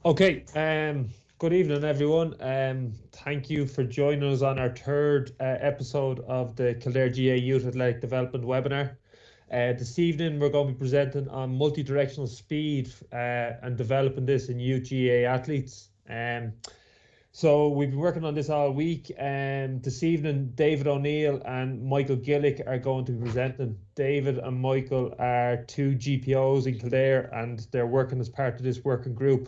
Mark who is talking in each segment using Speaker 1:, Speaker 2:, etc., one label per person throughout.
Speaker 1: Okay, good evening, everyone. Thank you for joining us on our third episode of the Kildare GAA Youth Athletic Development webinar. This evening, we're going to be presenting on multi-directional speed and developing this in youth GAA athletes. So we've been working on this all week. This evening, David O'Neill and Michael Gillick are going to be presenting. David and Michael are two GPOs in Kildare, and they're working as part of this working group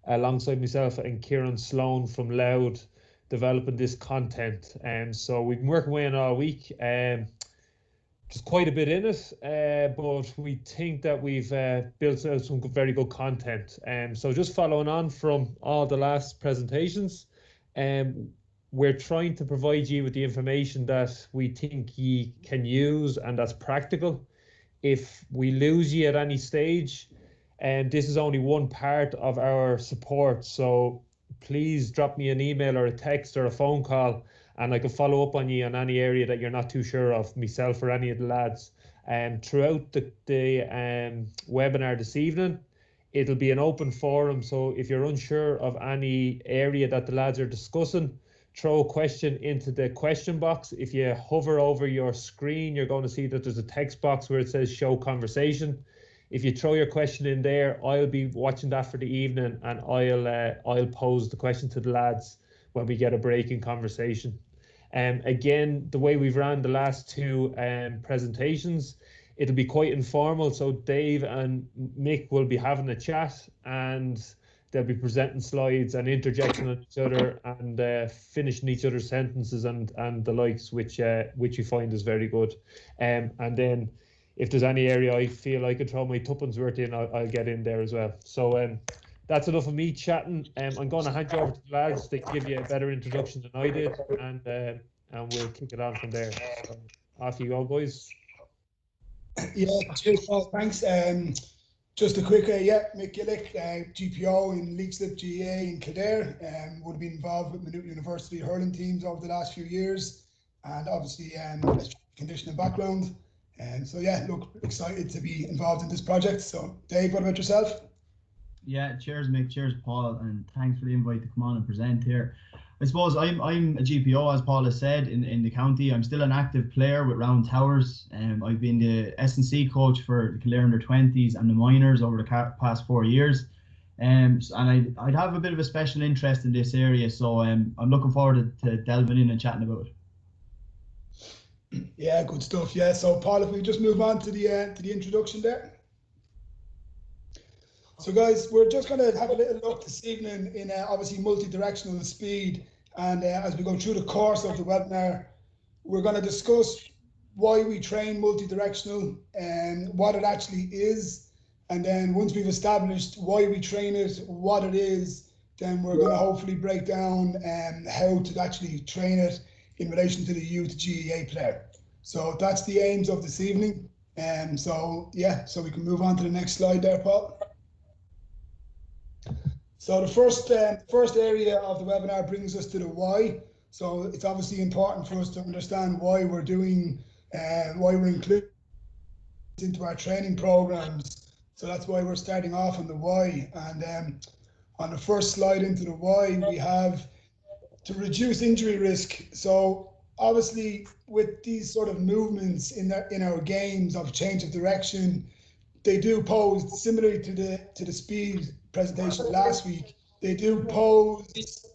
Speaker 1: alongside myself and Kieran Sloan from Loud, developing this content. So we've been working away on all week. There's quite a bit in it, but we think that we've built out some very good content. So just following on from all the last presentations, we're trying to provide you with the information that we think you can use and that's practical. If we lose you at any stage, and this is only one part of our support, so please drop me an email or a text or a phone call, and I can follow up on you on any area that you're not too sure of, myself or any of the lads. Throughout the webinar this evening, it'll be an open forum, so if you're unsure of any area that the lads are discussing, throw a question into the question box. If you hover over your screen, you're going to see that there's a text box where it says show conversation. If you throw your question in there, I'll be watching that for the evening, and I'll pose the question to the lads when we get a break in conversation. Again, the way we've ran the last two presentations, it'll be quite informal. So Dave and Mick will be having a chat, and they'll be presenting slides and interjecting on each other and finishing each other's sentences and the likes, which we find is very good. And then if there's any area I feel I could throw my tuppence worth in, I'll get in there as well. So that's enough of me chatting. I'm going to hand you over to the lads to give you a better introduction than I did, and we'll kick it on from there. So off you go, boys.
Speaker 2: Yeah, cheers, Paul. Thanks. Just a quick, Mick Gillick, GPO in League Slip GAA in Kildare. Would have been involved with Maynooth University hurling teams over the last few years, and obviously a conditioning background. So yeah, look, excited to be involved in this project. So Dave, what about yourself?
Speaker 3: Yeah, cheers Mick, cheers Paul, and thanks for the invite to come on and present here. I suppose I'm a GPO, as Paul has said, in the county. I'm still an active player with Round Towers. I've been the S&C coach for the Kildare under-20s and the minors over the past 4 years. And I'd have a bit of a special interest in this area, so I'm looking forward to delving in and chatting about it.
Speaker 2: Yeah, good stuff. Yeah, so Paul, if we just move on to the introduction there. So guys, we're just going to have a little look this evening in obviously multi-directional speed, and as we go through the course of the webinar, we're going to discuss why we train multi-directional and what it actually is, and then once we've established why we train it, what it is, then we're going to hopefully break down how to actually train it in relation to the youth GAA player. So that's the aims of this evening. So yeah, so we can move on to the next slide there, Paul. So the first area of the webinar brings us to the why. So it's obviously important for us to understand why we're doing, why we're including into our training programs. So that's why we're starting off on the why. And on the first slide into the why, we have to reduce injury risk. So obviously with these sort of movements in our games of change of direction, they do pose, similarly to the speed presentation last week, they do pose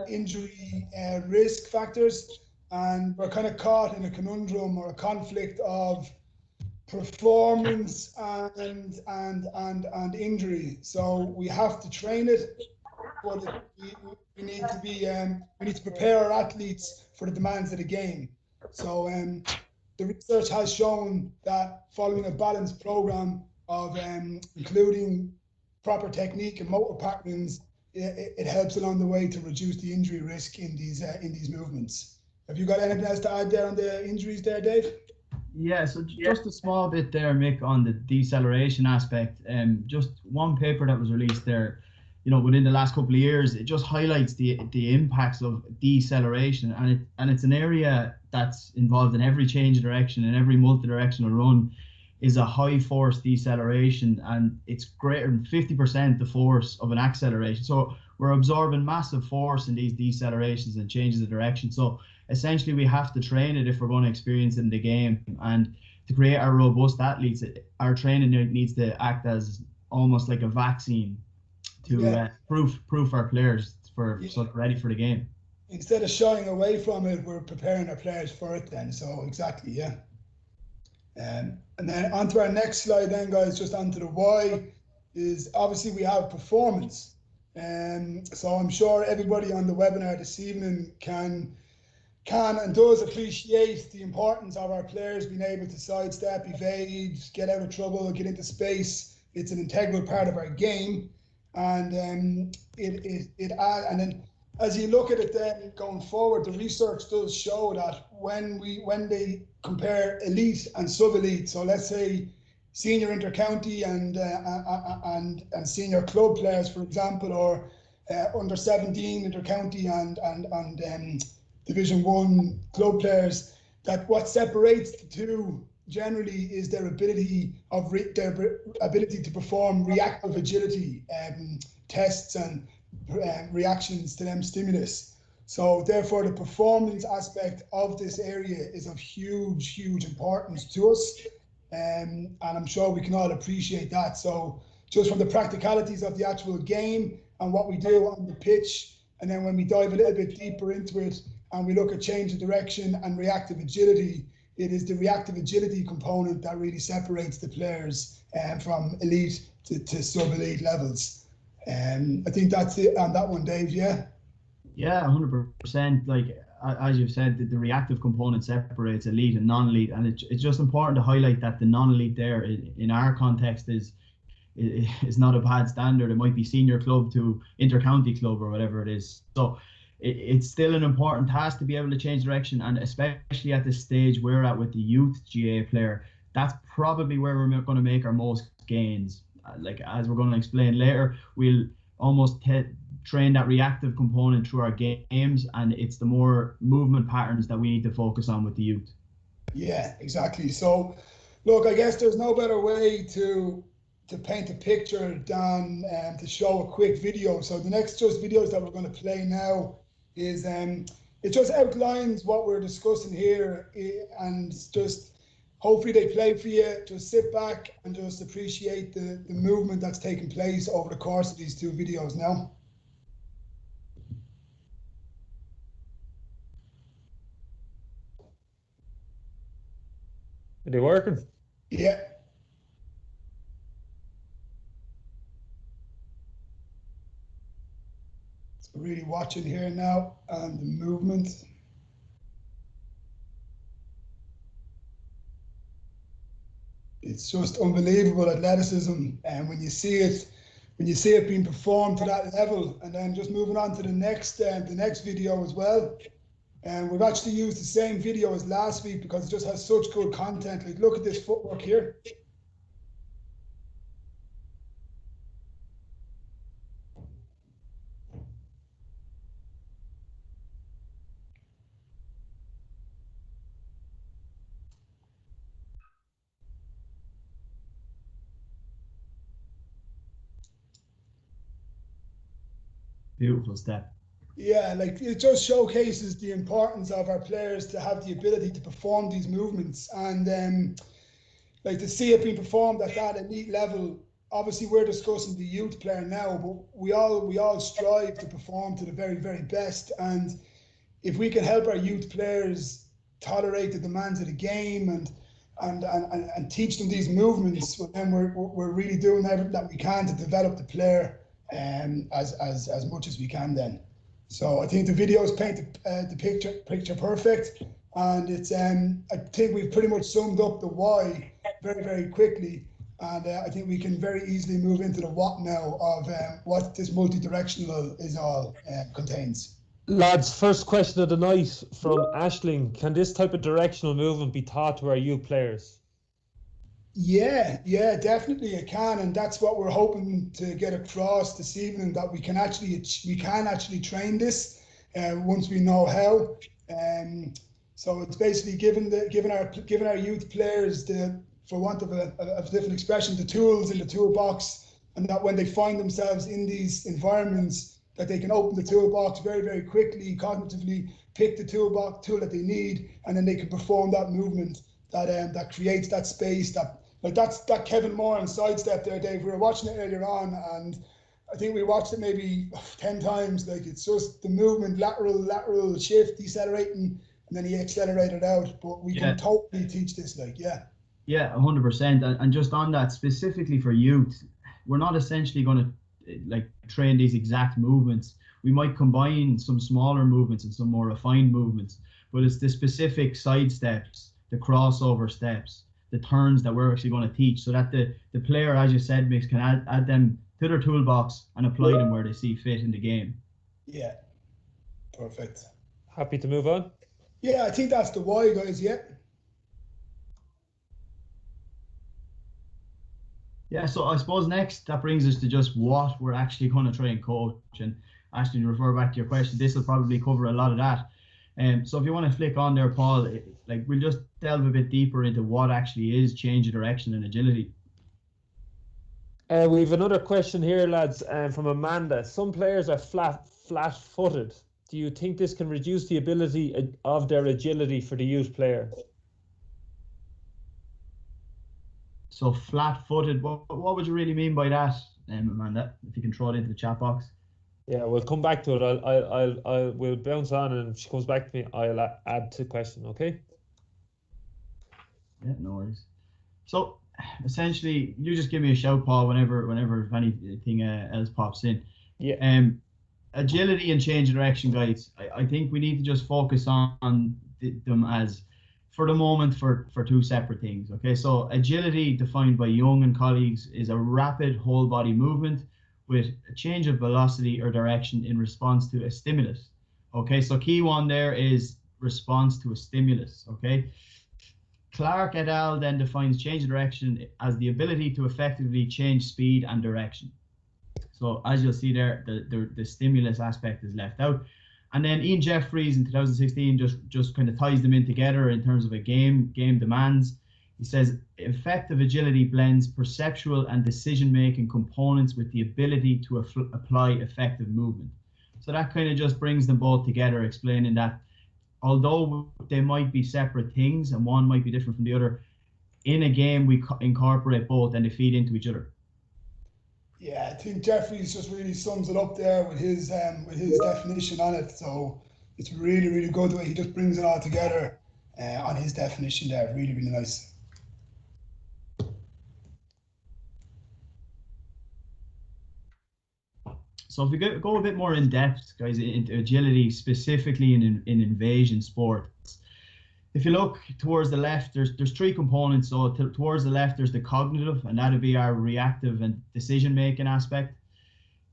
Speaker 2: injury risk factors, and we're kind of caught in a conundrum or a conflict of performance and injury. So we have to train it, but we need to prepare our athletes for the demands of the game. So the research has shown that following a balanced program of including proper technique and motor patterns, it helps along the way to reduce the injury risk in these movements. Have you got anything else to add there on the injuries there, Dave?
Speaker 3: Yeah, so just a small bit there, Mick, on the deceleration aspect. Just one paper that was released there, within the last couple of years, it just highlights the impacts of deceleration, and it's an area that's involved in every change of direction and every multi-directional run. is a high force deceleration, and it's greater than 50% the force of an acceleration. So we're absorbing massive force in these decelerations and changes of direction. So essentially we have to train it if we're going to experience it in the game. And to create our robust athletes, our training needs to act as almost like a vaccine to proof our players so they're ready for the game.
Speaker 2: Instead of shying away from it, we're preparing our players for it then. So exactly, yeah. And then onto our next slide then, guys, just onto the why, is obviously we have performance. So I'm sure everybody on the webinar this evening can and does appreciate the importance of our players being able to sidestep, evade, get out of trouble, get into space. It's an integral part of our game. And and then as you look at it then going forward, the research does show that when they compare elite and sub-elite, so let's say senior intercounty and senior club players, for example, or under 17 intercounty and Division 1 club players, that what separates the two generally is their ability to perform reactive agility tests and reactions to them stimulus. So therefore the performance aspect of this area is of huge importance to us, and I'm sure we can all appreciate that. So just from the practicalities of the actual game and what we do on the pitch, and then when we dive a little bit deeper into it and we look at change of direction and reactive agility, it is the reactive agility component that really separates the players from elite to sub-elite levels. I think that's it on that one, Dave. Yeah.
Speaker 3: Yeah, 100%. Like as you've said, the reactive component separates elite and non-elite, and it's just important to highlight that the non-elite there in our context is not a bad standard. It might be senior club to inter-county club or whatever it is. So it's still an important task to be able to change direction, and especially at the stage we're at with the youth GAA player, that's probably where we're going to make our most gains. Like as we're going to explain later, we'll almost train that reactive component through our games, and it's the more movement patterns that we need to focus on with the youth.
Speaker 2: Yeah, exactly. So look, I guess there's no better way to paint a picture than to show a quick video. So the next just videos that we're going to play now is it just outlines what we're discussing here, and just hopefully they play for you. Just sit back and just appreciate the movement that's taking place over the course of these two videos now.
Speaker 1: Are they working?
Speaker 2: Yeah. So really watching here now and the movement. It's just unbelievable athleticism, and when you see it being performed to that level. And then just moving on to the next video as well. And we've actually used the same video as last week because it just has such good content. Like, look at this footwork here.
Speaker 3: Beautiful step.
Speaker 2: Yeah, like it just showcases the importance of our players to have the ability to perform these movements, and like to see it being performed at that elite level. Obviously, we're discussing the youth player now, but we all strive to perform to the very best. And if we can help our youth players tolerate the demands of the game and teach them these movements, well, then we're really doing everything that we can to develop the player as much as we can then. So I think the videos paint the picture perfect, and it's I think we've pretty much summed up the why very quickly, and I think we can very easily move into the what now of what this multi-directional is all contains.
Speaker 1: Lads, first question of the night from Aisling. Can this type of directional movement be taught to our youth players?
Speaker 2: Yeah, definitely it can, and that's what we're hoping to get across this evening, that we can actually train this once we know how. So it's basically giving our youth players the for want of a different expression, the tools in the toolbox, and that when they find themselves in these environments, that they can open the toolbox very, very quickly, cognitively pick the tool that they need, and then they can perform that movement that creates that space. That's that Kevin Moran sidestep there, Dave. We were watching it earlier on, and I think we watched it maybe 10 times. Like, it's just the movement, lateral shift, decelerating, and then he accelerated out. But we can totally teach this,
Speaker 3: Yeah, 100%. And just on that, specifically for youth, we're not essentially going to train these exact movements. We might combine some smaller movements and some more refined movements, but it's the specific side steps, the crossover steps, the turns that we're actually going to teach, so that the player, as you said, Mix, can add them to their toolbox and apply them where they see fit in the game.
Speaker 2: Yeah, perfect.
Speaker 1: Happy to move on?
Speaker 2: Yeah, I think that's the why, guys.
Speaker 3: Yeah, so I suppose next that brings us to just what we're actually going to try and coach. And actually, to refer back to your question, this will probably cover a lot of that. So if you want to flick on there, Paul, we'll just delve a bit deeper into what actually is change of direction and agility.
Speaker 1: We have another question here, lads, from Amanda. Some players are flat-footed. Do you think this can reduce the ability of their agility for the youth player?
Speaker 3: So flat-footed, what would you really mean by that, Amanda? If you can throw it into the chat box.
Speaker 1: Yeah, we'll come back to it. We'll bounce on, and if she comes back to me, I'll add to the question. Okay.
Speaker 3: Yeah, no worries. So essentially, you just give me a shout, Paul, whenever anything else pops in.
Speaker 1: Yeah.
Speaker 3: Agility and change of direction, guys. I think we need to just focus on them as, for the moment, for two separate things. Okay, so agility, defined by Young and colleagues, is a rapid whole body movement with a change of velocity or direction in response to a stimulus. Okay, so key one there is response to a stimulus. Okay, Clark et al. Then defines change of direction as the ability to effectively change speed and direction. So as you'll see there, the stimulus aspect is left out. And then Ian Jeffries in 2016 just kind of ties them in together in terms of a game demands. He says effective agility blends perceptual and decision-making components with the ability to apply effective movement. So that kind of just brings them both together, explaining that although they might be separate things and one might be different from the other, in a game we incorporate both and they feed into each other.
Speaker 2: Yeah, I think Jeffries just really sums it up there with his definition on it. So it's really, really good the way he just brings it all together on his definition there. Really, really nice.
Speaker 3: So if we go a bit more in depth, guys, into agility, specifically in invasion sports, if you look towards the left, there's three components. So towards the left, there's the cognitive, and that'd be our reactive and decision-making aspect.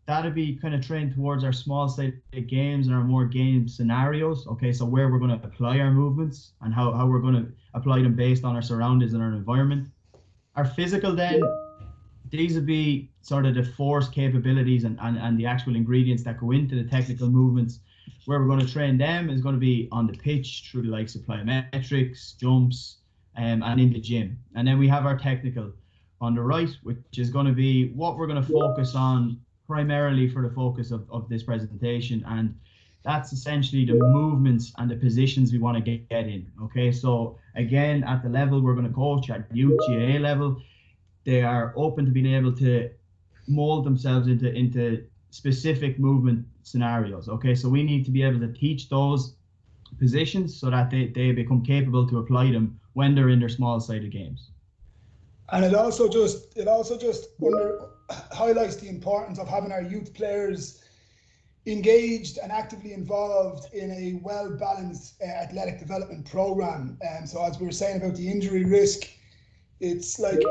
Speaker 3: That'd be kind of trained towards our small-sided games and our more game scenarios. Okay, so where we're going to apply our movements and how we're going to apply them based on our surroundings and our environment. Our physical then, these would be sort of the force capabilities and the actual ingredients that go into the technical movements. Where we're going to train them is going to be on the pitch through the likes of plyometrics, jumps, and in the gym. And then we have our technical on the right, which is going to be what we're going to focus on primarily for the focus of this presentation. And that's essentially the movements and the positions we want to get in. Okay, so again, at the level we're going to coach at youth GAA level, they are open to being able to mold themselves into specific movement scenarios. Okay, so we need to be able to teach those positions so that they become capable to apply them when they're in their small-sided games.
Speaker 2: And it also just highlights the importance of having our youth players engaged and actively involved in a well-balanced athletic development program. And so as we were saying about the injury risk, it's like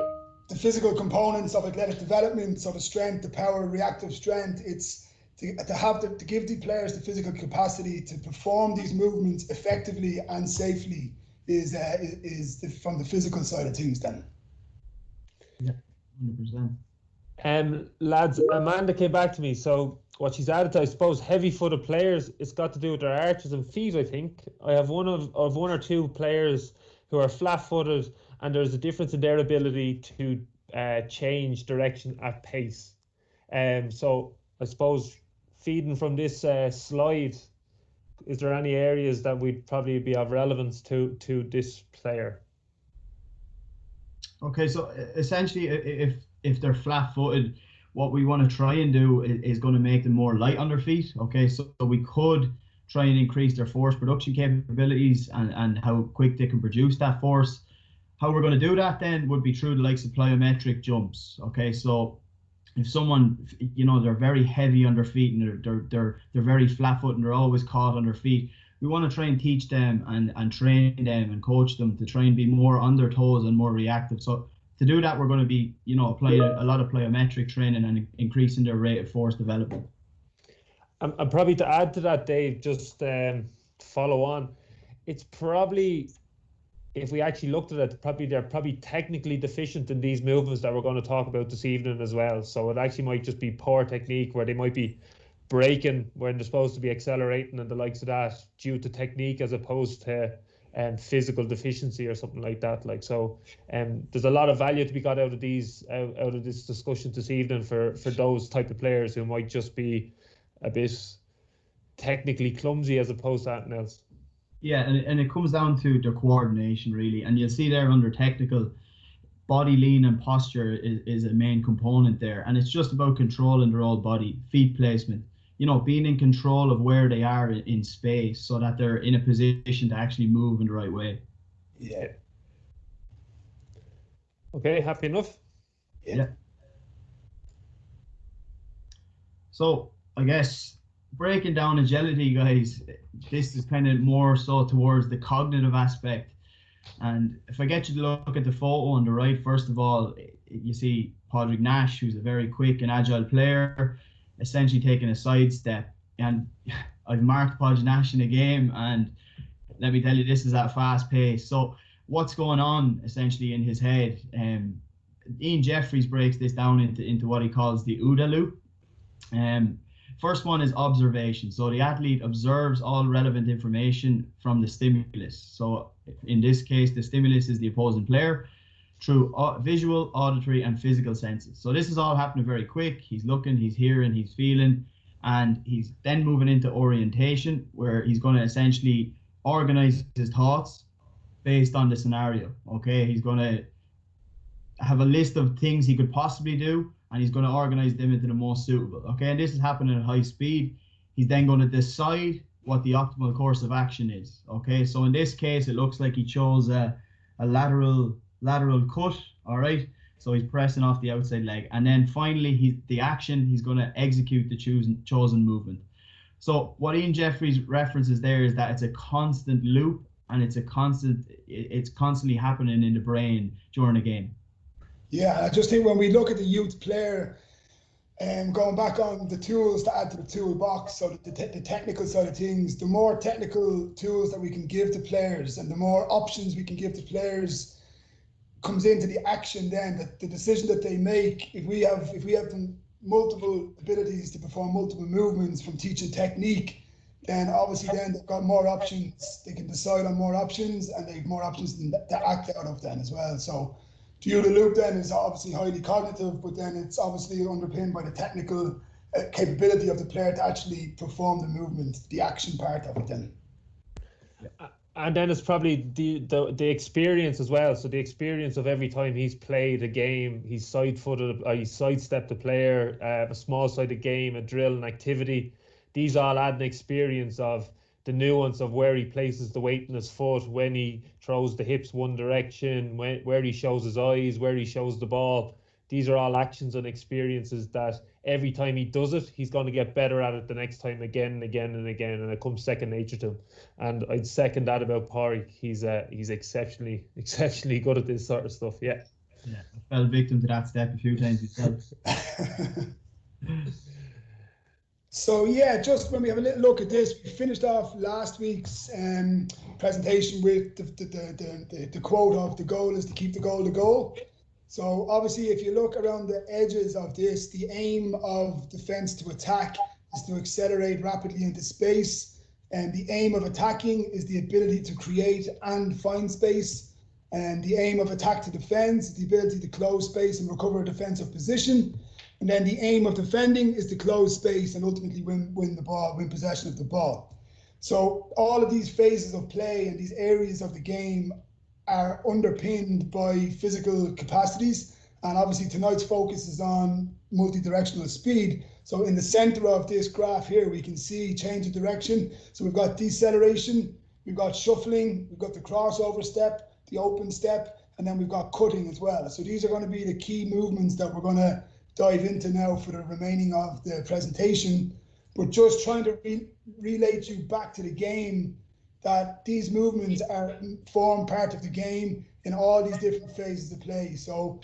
Speaker 2: the physical components of athletic development, so the strength, the power, reactive strength, it's to give the players the physical capacity to perform these movements effectively and safely is from the physical side of things then.
Speaker 3: Yeah, 100%.
Speaker 1: Lads, Amanda came back to me. So what she's added to, I suppose, heavy-footed players, it's got to do with their arches and feet, I think. I have one or two players who are flat-footed and there's a difference in their ability to change direction at pace. So I suppose feeding from this slide, is there any areas that would probably be of relevance to this player?
Speaker 3: Okay, so essentially, if they're flat-footed, what we want to try and do is going to make them more light on their feet. Okay, so we could try and increase their force production capabilities and how quick they can produce that force. How we're going to do that then would be through the likes of plyometric jumps. Okay, so if someone, they're very heavy on their feet and they're very flat-footed and they're always caught on their feet, we want to try and teach them and train them and coach them to try and be more on their toes and more reactive. So to do that, we're going to be, applying a lot of plyometric training and increasing their rate of force development.
Speaker 1: And probably to add to that, Dave, just follow on, it's probably, if we actually looked at it, they're probably technically deficient in these movements that we're going to talk about this evening as well. So it actually might just be poor technique, where they might be braking when they're supposed to be accelerating and the likes of that, due to technique as opposed to physical deficiency or something like that. There's a lot of value to be got out of this discussion this evening for those type of players who might just be a bit technically clumsy as opposed to anything else.
Speaker 3: Yeah, and it comes down to their coordination, really. And you'll see there under technical, body lean and posture is a main component there. And it's just about controlling their own body, feet placement, being in control of where they are in space so that they're in a position to actually move in the right way.
Speaker 2: Yeah.
Speaker 1: Okay, happy enough?
Speaker 3: Yeah. So I guess breaking down agility, guys, this is kind of more so towards the cognitive aspect. And if I get you to look at the photo on the right, first of all, you see Padraig Nash, who's a very quick and agile player, essentially taking a sidestep. And I've marked Padraig Nash in a game, and let me tell you, this is at a fast pace. So what's going on essentially in his head? Ian Jeffries breaks this down into what he calls the OODA loop. First one is observation. So the athlete observes all relevant information from the stimulus. So in this case, the stimulus is the opposing player through visual, auditory, and physical senses. So this is all happening very quick. He's looking, he's hearing, he's feeling, and he's then moving into orientation, where he's going to essentially organize his thoughts based on the scenario. Okay, he's going to have a list of things he could possibly do, and he's going to organize them into the most suitable. Okay, and this is happening at high speed. He's then going to decide what the optimal course of action is. Okay, so in this case, it looks like he chose a lateral cut. All right, so he's pressing off the outside leg, and then finally he's going to execute the chosen movement. So what Ian Jeffries references there is that it's a constant loop, and it's constantly happening in the brain during a game.
Speaker 2: Yeah, I just think when we look at the youth player, going back on the tools to add to the toolbox, so the technical side of things, the more technical tools that we can give to players and the more options we can give to players comes into the action. Then that the decision that they make, if we have them multiple abilities to perform multiple movements from teaching technique, then obviously then they've got more options. They can decide on more options, and they have more options to act out of then as well. So the OODA loop then is obviously highly cognitive, but then it's obviously underpinned by the technical capability of the player to actually perform the movement, the action part of it then.
Speaker 1: And then it's probably the experience as well. So the experience of every time he's played a game, he's side-footed, or he's sidestepped a player, a small-sided game, a drill, an activity. These all add an experience of the nuance of where he places the weight in his foot, when he throws the hips one direction, where he shows his eyes, where he shows the ball. These are all actions and experiences that every time he does it, he's going to get better at it the next time, again and again and again, and it comes second nature to him. And I'd second that about Padraig. He's exceptionally good at this sort of stuff. Yeah.
Speaker 3: Yeah, I fell victim to that step a few times myself.
Speaker 2: So yeah, just when we have a little look at this, we finished off last week's presentation with the quote of the goal is to keep the goal. So obviously, if you look around the edges of this, the aim of defense to attack is to accelerate rapidly into space. And the aim of attacking is the ability to create and find space. And the aim of attack to defense is the ability to close space and recover a defensive position. And then the aim of defending is to close space and ultimately win possession of the ball. So all of these phases of play and these areas of the game are underpinned by physical capacities. And obviously tonight's focus is on multi-directional speed. So in the center of this graph here, we can see change of direction. So we've got deceleration, we've got shuffling, we've got the crossover step, the open step, and then we've got cutting as well. So these are going to be the key movements that we're going to dive into now for the remaining of the presentation. But just trying to relate you back to the game, that these movements form part of the game in all these different phases of play. So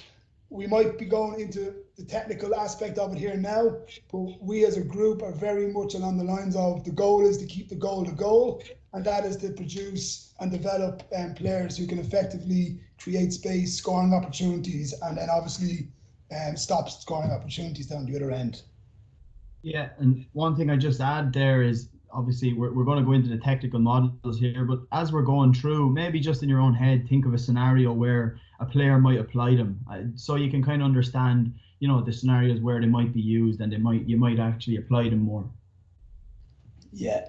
Speaker 2: we might be going into the technical aspect of it here now, but we as a group are very much along the lines of the goal is to keep the goal, and that is to produce and develop players who can effectively create space, scoring opportunities, and then obviously stop scoring opportunities down the other end.
Speaker 3: Yeah, and one thing I just add there is obviously we're going to go into the technical models here, but as we're going through, maybe just in your own head, think of a scenario where a player might apply them, so you can kind of understand, you know, the scenarios where they might be used and you might actually apply them more.
Speaker 2: Yeah.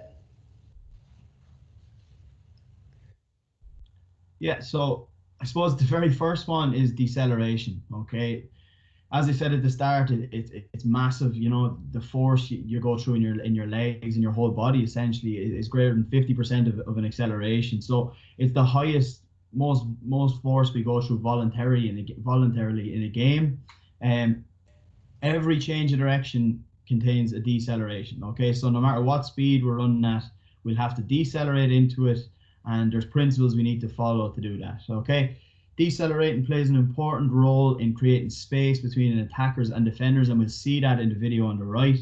Speaker 3: Yeah, so I suppose the very first one is deceleration. Okay, as I said at the start, it's massive. You know, the force you go through in your legs and your whole body essentially is greater than 50% of an acceleration. So it's the highest, most force we go through voluntarily in a game. Every change of direction contains a deceleration. Okay, so no matter what speed we're running at, we'll have to decelerate into it, and there's principles we need to follow to do that. Okay. Decelerating plays an important role in creating space between attackers and defenders, and we'll see that in the video on the right.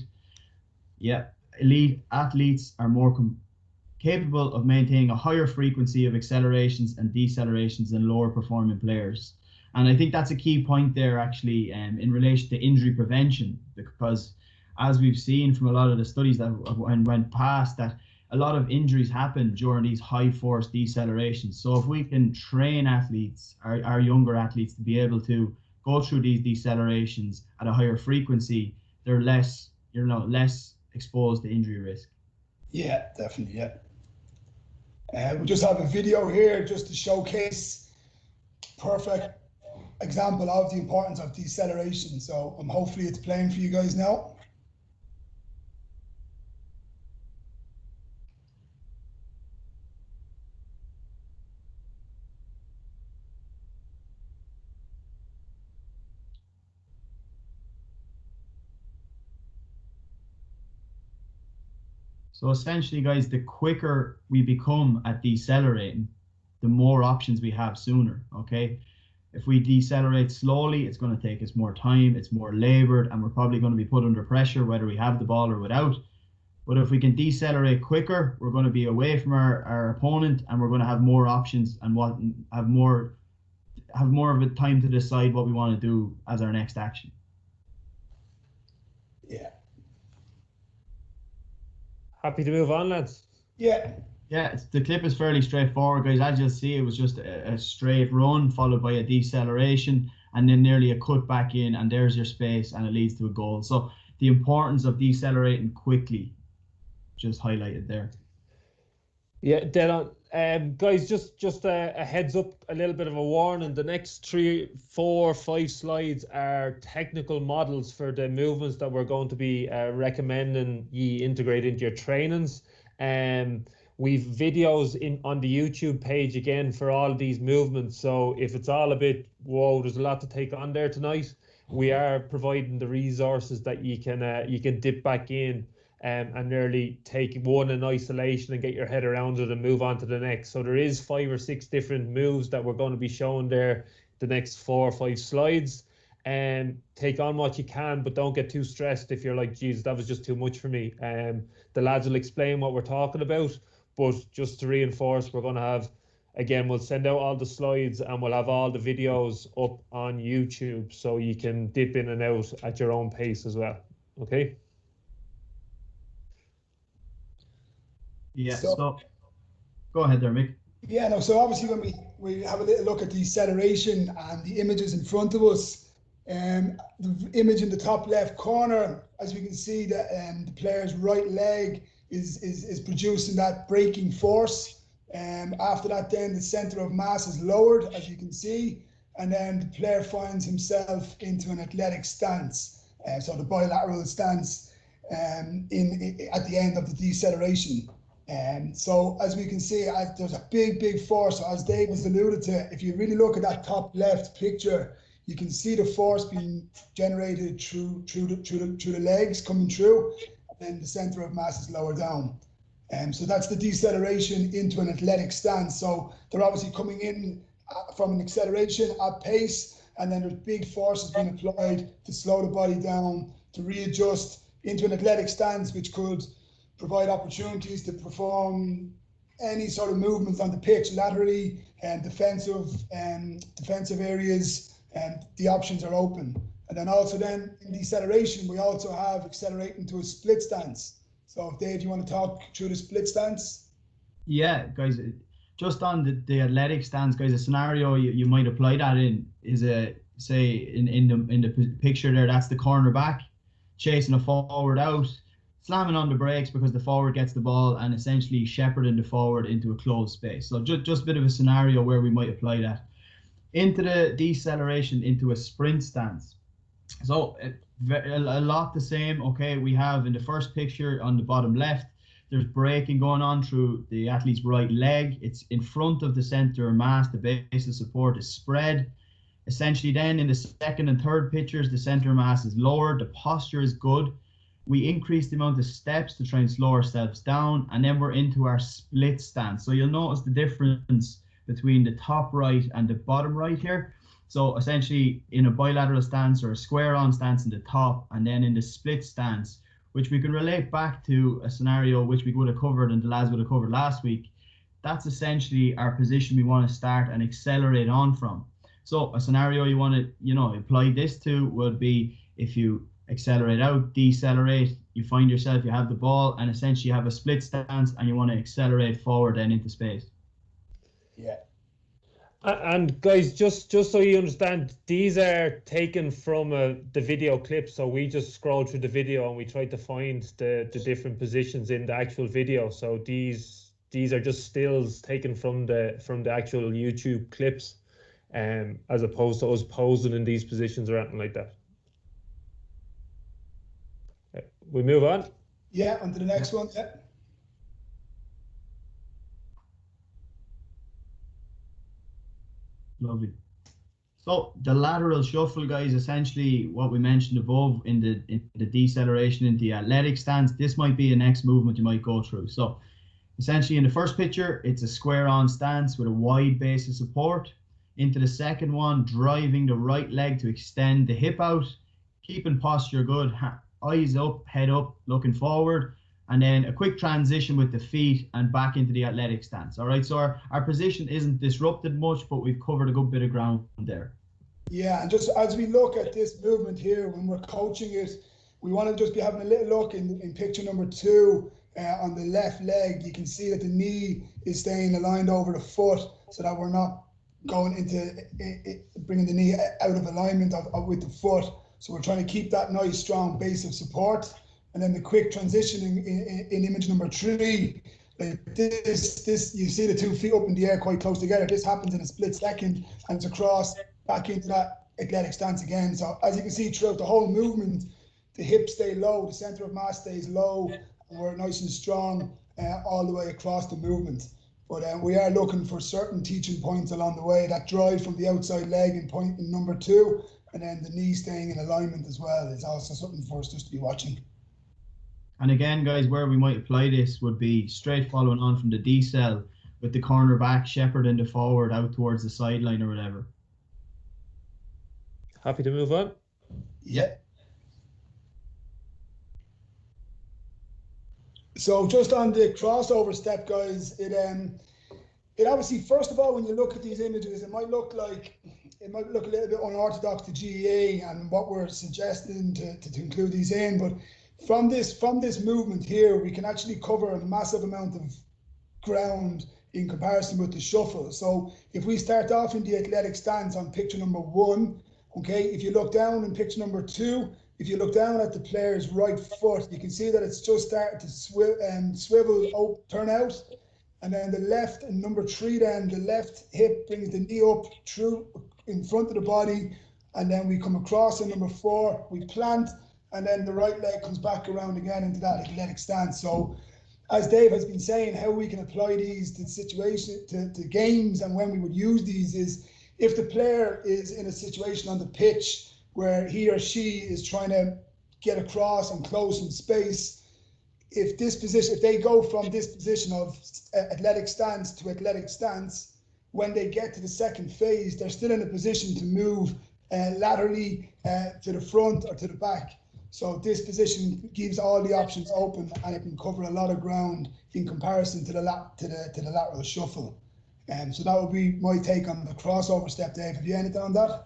Speaker 3: Yeah, elite athletes are more capable of maintaining a higher frequency of accelerations and decelerations than lower performing players. And I think that's a key point there actually in relation to injury prevention, because as we've seen from a lot of the studies that went past, that a lot of injuries happen during these high force decelerations. So if we can train athletes, our younger athletes, to be able to go through these decelerations at a higher frequency, they're less exposed to injury risk.
Speaker 2: Yeah, definitely, yeah. We just have a video here just to showcase perfect example of the importance of deceleration. So hopefully it's playing for you guys now.
Speaker 3: So essentially, guys, the quicker we become at decelerating, the more options we have sooner, okay? If we decelerate slowly, it's going to take us more time, it's more labored, and we're probably going to be put under pressure whether we have the ball or without. But if we can decelerate quicker, we're going to be away from our opponent, and we're going to have more options and have more of a time to decide what we want to do as our next action.
Speaker 2: Yeah.
Speaker 1: Happy to move on, lads?
Speaker 2: Yeah.
Speaker 3: Yeah, the clip is fairly straightforward, guys. As you'll see, it was just a straight run followed by a deceleration and then nearly a cut back in, and there's your space, and it leads to a goal. So the importance of decelerating quickly, just highlighted there.
Speaker 1: Yeah, dead on. Guys, just a heads up, a little bit of a warning. The next 3, 4, 5 slides are technical models for the movements that we're going to be recommending you integrate into your trainings. We've videos on the YouTube page again for all these movements. So if it's all a bit, whoa, there's a lot to take on there tonight, we are providing the resources that you can dip back in and nearly take one in isolation and get your head around it and move on to the next. So there is 5 or 6 different moves that we're going to be showing there the next 4 or 5 slides. And take on what you can, but don't get too stressed if you're like, geez, that was just too much for me. The lads will explain what we're talking about, but just to reinforce, we're going to have, again, we'll send out all the slides and we'll have all the videos up on YouTube so you can dip in and out at your own pace as well. Okay?
Speaker 3: Yeah, so go ahead there, Mick.
Speaker 2: Yeah, no, so obviously when we have a little look at the acceleration and the images in front of us, the image in the top left corner, as we can see that the player's right leg is producing that braking force. After that, then the center of mass is lowered, as you can see, and then the player finds himself into an athletic stance. So the bilateral stance at the end of the deceleration. So as we can see, there's a big force. As Dave has alluded to, if you really look at that top left picture, you can see the force being generated through the legs coming through, and then the center of mass is lower down. So that's the deceleration into an athletic stance. So they're obviously coming in from an acceleration at pace, and then there's big forces being applied to slow the body down, to readjust into an athletic stance, which could provide opportunities to perform any sort of movements on the pitch, laterally and defensive areas, and the options are open. And then also then in deceleration, we also have accelerating to a split stance. So Dave, you want to talk through the split stance?
Speaker 3: Yeah, guys, just on the athletic stance, guys, a scenario you might apply that in is say in the picture there, that's the cornerback chasing a forward out, slamming on the brakes because the forward gets the ball and essentially shepherding the forward into a closed space. So just a bit of a scenario where we might apply that into the deceleration into a sprint stance. So a lot the same. Okay, we have in the first picture on the bottom left, there's braking going on through the athlete's right leg. It's in front of the center of mass. The base of support is spread. Essentially then in the second and third pictures, the center of mass is lower. The posture is good. We increase the amount of steps to try and slow ourselves down, and then we're into our split stance. So you'll notice the difference between the top right and the bottom right here. So essentially in a bilateral stance or a square on stance in the top, and then in the split stance, which we can relate back to a scenario which we would have covered and the lads would have covered last week. That's essentially our position we want to start and accelerate on from. So a scenario you want to, apply this to would be if you accelerate out, decelerate, you find yourself, you have the ball, and essentially you have a split stance and you want to accelerate forward then into space.
Speaker 2: Yeah.
Speaker 1: And guys, just so you understand, these are taken from the video clip. So we just scroll through the video and we try to find the different positions in the actual video. So these are just stills taken from the actual YouTube clips, as opposed to us posing in these positions or anything like that. We move on.
Speaker 2: Yeah, on to the next one. Yeah.
Speaker 3: Lovely. So the lateral shuffle, guys, essentially what we mentioned above in the deceleration into the athletic stance. This might be a next movement you might go through. So essentially in the first picture, it's a square on stance with a wide base of support. Into the second one, driving the right leg to extend the hip out, keeping posture good, eyes up, head up, looking forward, and then a quick transition with the feet and back into the athletic stance. All right, so our position isn't disrupted much, but we've covered a good bit of ground there.
Speaker 2: Yeah, and just as we look at this movement here, when we're coaching it, we want to just be having a little look in picture number 2 on the left leg. You can see that the knee is staying aligned over the foot so that we're not going into bringing the knee out of alignment with the foot. So we're trying to keep that nice strong base of support. And then the quick transition in image number 3, like this, you see the 2 feet up in the air quite close together. This happens in a split second, and it's across back into that athletic stance again. So as you can see throughout the whole movement, the hips stay low, the center of mass stays low, and we're nice and strong all the way across the movement. But we are looking for certain teaching points along the way. That drive from the outside leg in point in number 2, and then the knee staying in alignment as well is also something for us just to be watching.
Speaker 3: And again, guys, where we might apply this would be straight following on from the decel with the cornerback shepherding the forward out towards the sideline or whatever.
Speaker 1: Happy to move on?
Speaker 2: Yeah. So just on the crossover step, guys, it obviously, first of all, when you look at these images, it might look a little bit unorthodox to GAA and what we're suggesting to include these in. But from this movement here, we can actually cover a massive amount of ground in comparison with the shuffle. So if we start off in the athletic stance on picture number 1, okay, if you look down in picture number 2, if you look down at the player's right foot, you can see that it's just starting to swivel, turn out. And then the left, and number 3 then, the left hip brings the knee up through in front of the body. And then we come across in number 4, we plant, and then the right leg comes back around again into that athletic stance. So as Dave has been saying, how we can apply these to situation, to games, and when we would use these is if the player is in a situation on the pitch where he or she is trying to get across and close in space, if they go from this position of athletic stance to athletic stance, when they get to the second phase, they're still in a position to move laterally to the front or to the back. So this position gives all the options open, and it can cover a lot of ground in comparison to the lateral shuffle. So that would be my take on the crossover step. Dave, have you anything on that?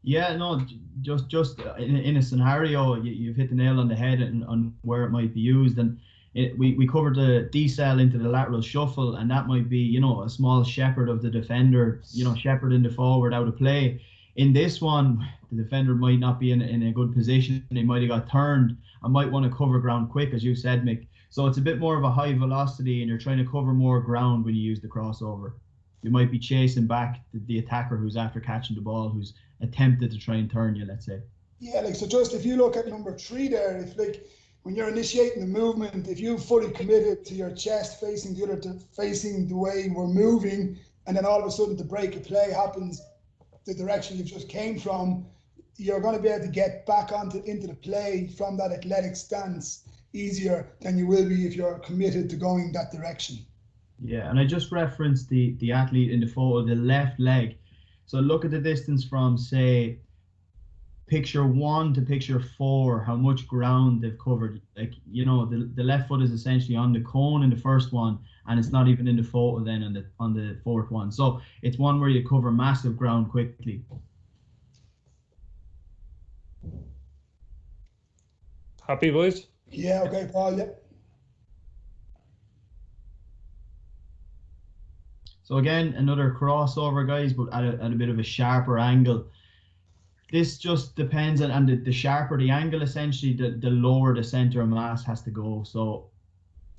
Speaker 3: Yeah, no, just in a scenario, you've hit the nail on the head on where it might be used. And we covered the decel into the lateral shuffle, and that might be, a small shepherd of the defender, shepherding the forward out of play. In this one, the defender might not be in a good position. They might have got turned and might want to cover ground quick, as you said, Mick. So it's a bit more of a high velocity, and you're trying to cover more ground when you use the crossover. You might be chasing back the attacker who's after catching the ball, who's attempted to try and turn you, let's say.
Speaker 2: Yeah, so just if you look at number 3 there, if when you're initiating the movement, if you're fully committed to your chest facing the way we're moving, and then all of a sudden the break of play happens the direction you just came from, you're going to be able to get back into the play from that athletic stance easier than you will be if you're committed to going that direction.
Speaker 3: Yeah, and I just referenced the athlete in the photo, the left leg. So look at the distance from, say, picture 1 to picture 4, how much ground they've covered. Like, the left foot is essentially on the cone in the first one, and it's not even in the photo then on the fourth one. So it's one where you cover massive ground quickly.
Speaker 1: Happy, boys?
Speaker 2: Yeah, okay, Paul, yeah.
Speaker 3: So again, another crossover, guys, but at a bit of a sharper angle. This just depends on the sharper the angle, essentially, the lower the center of mass has to go. So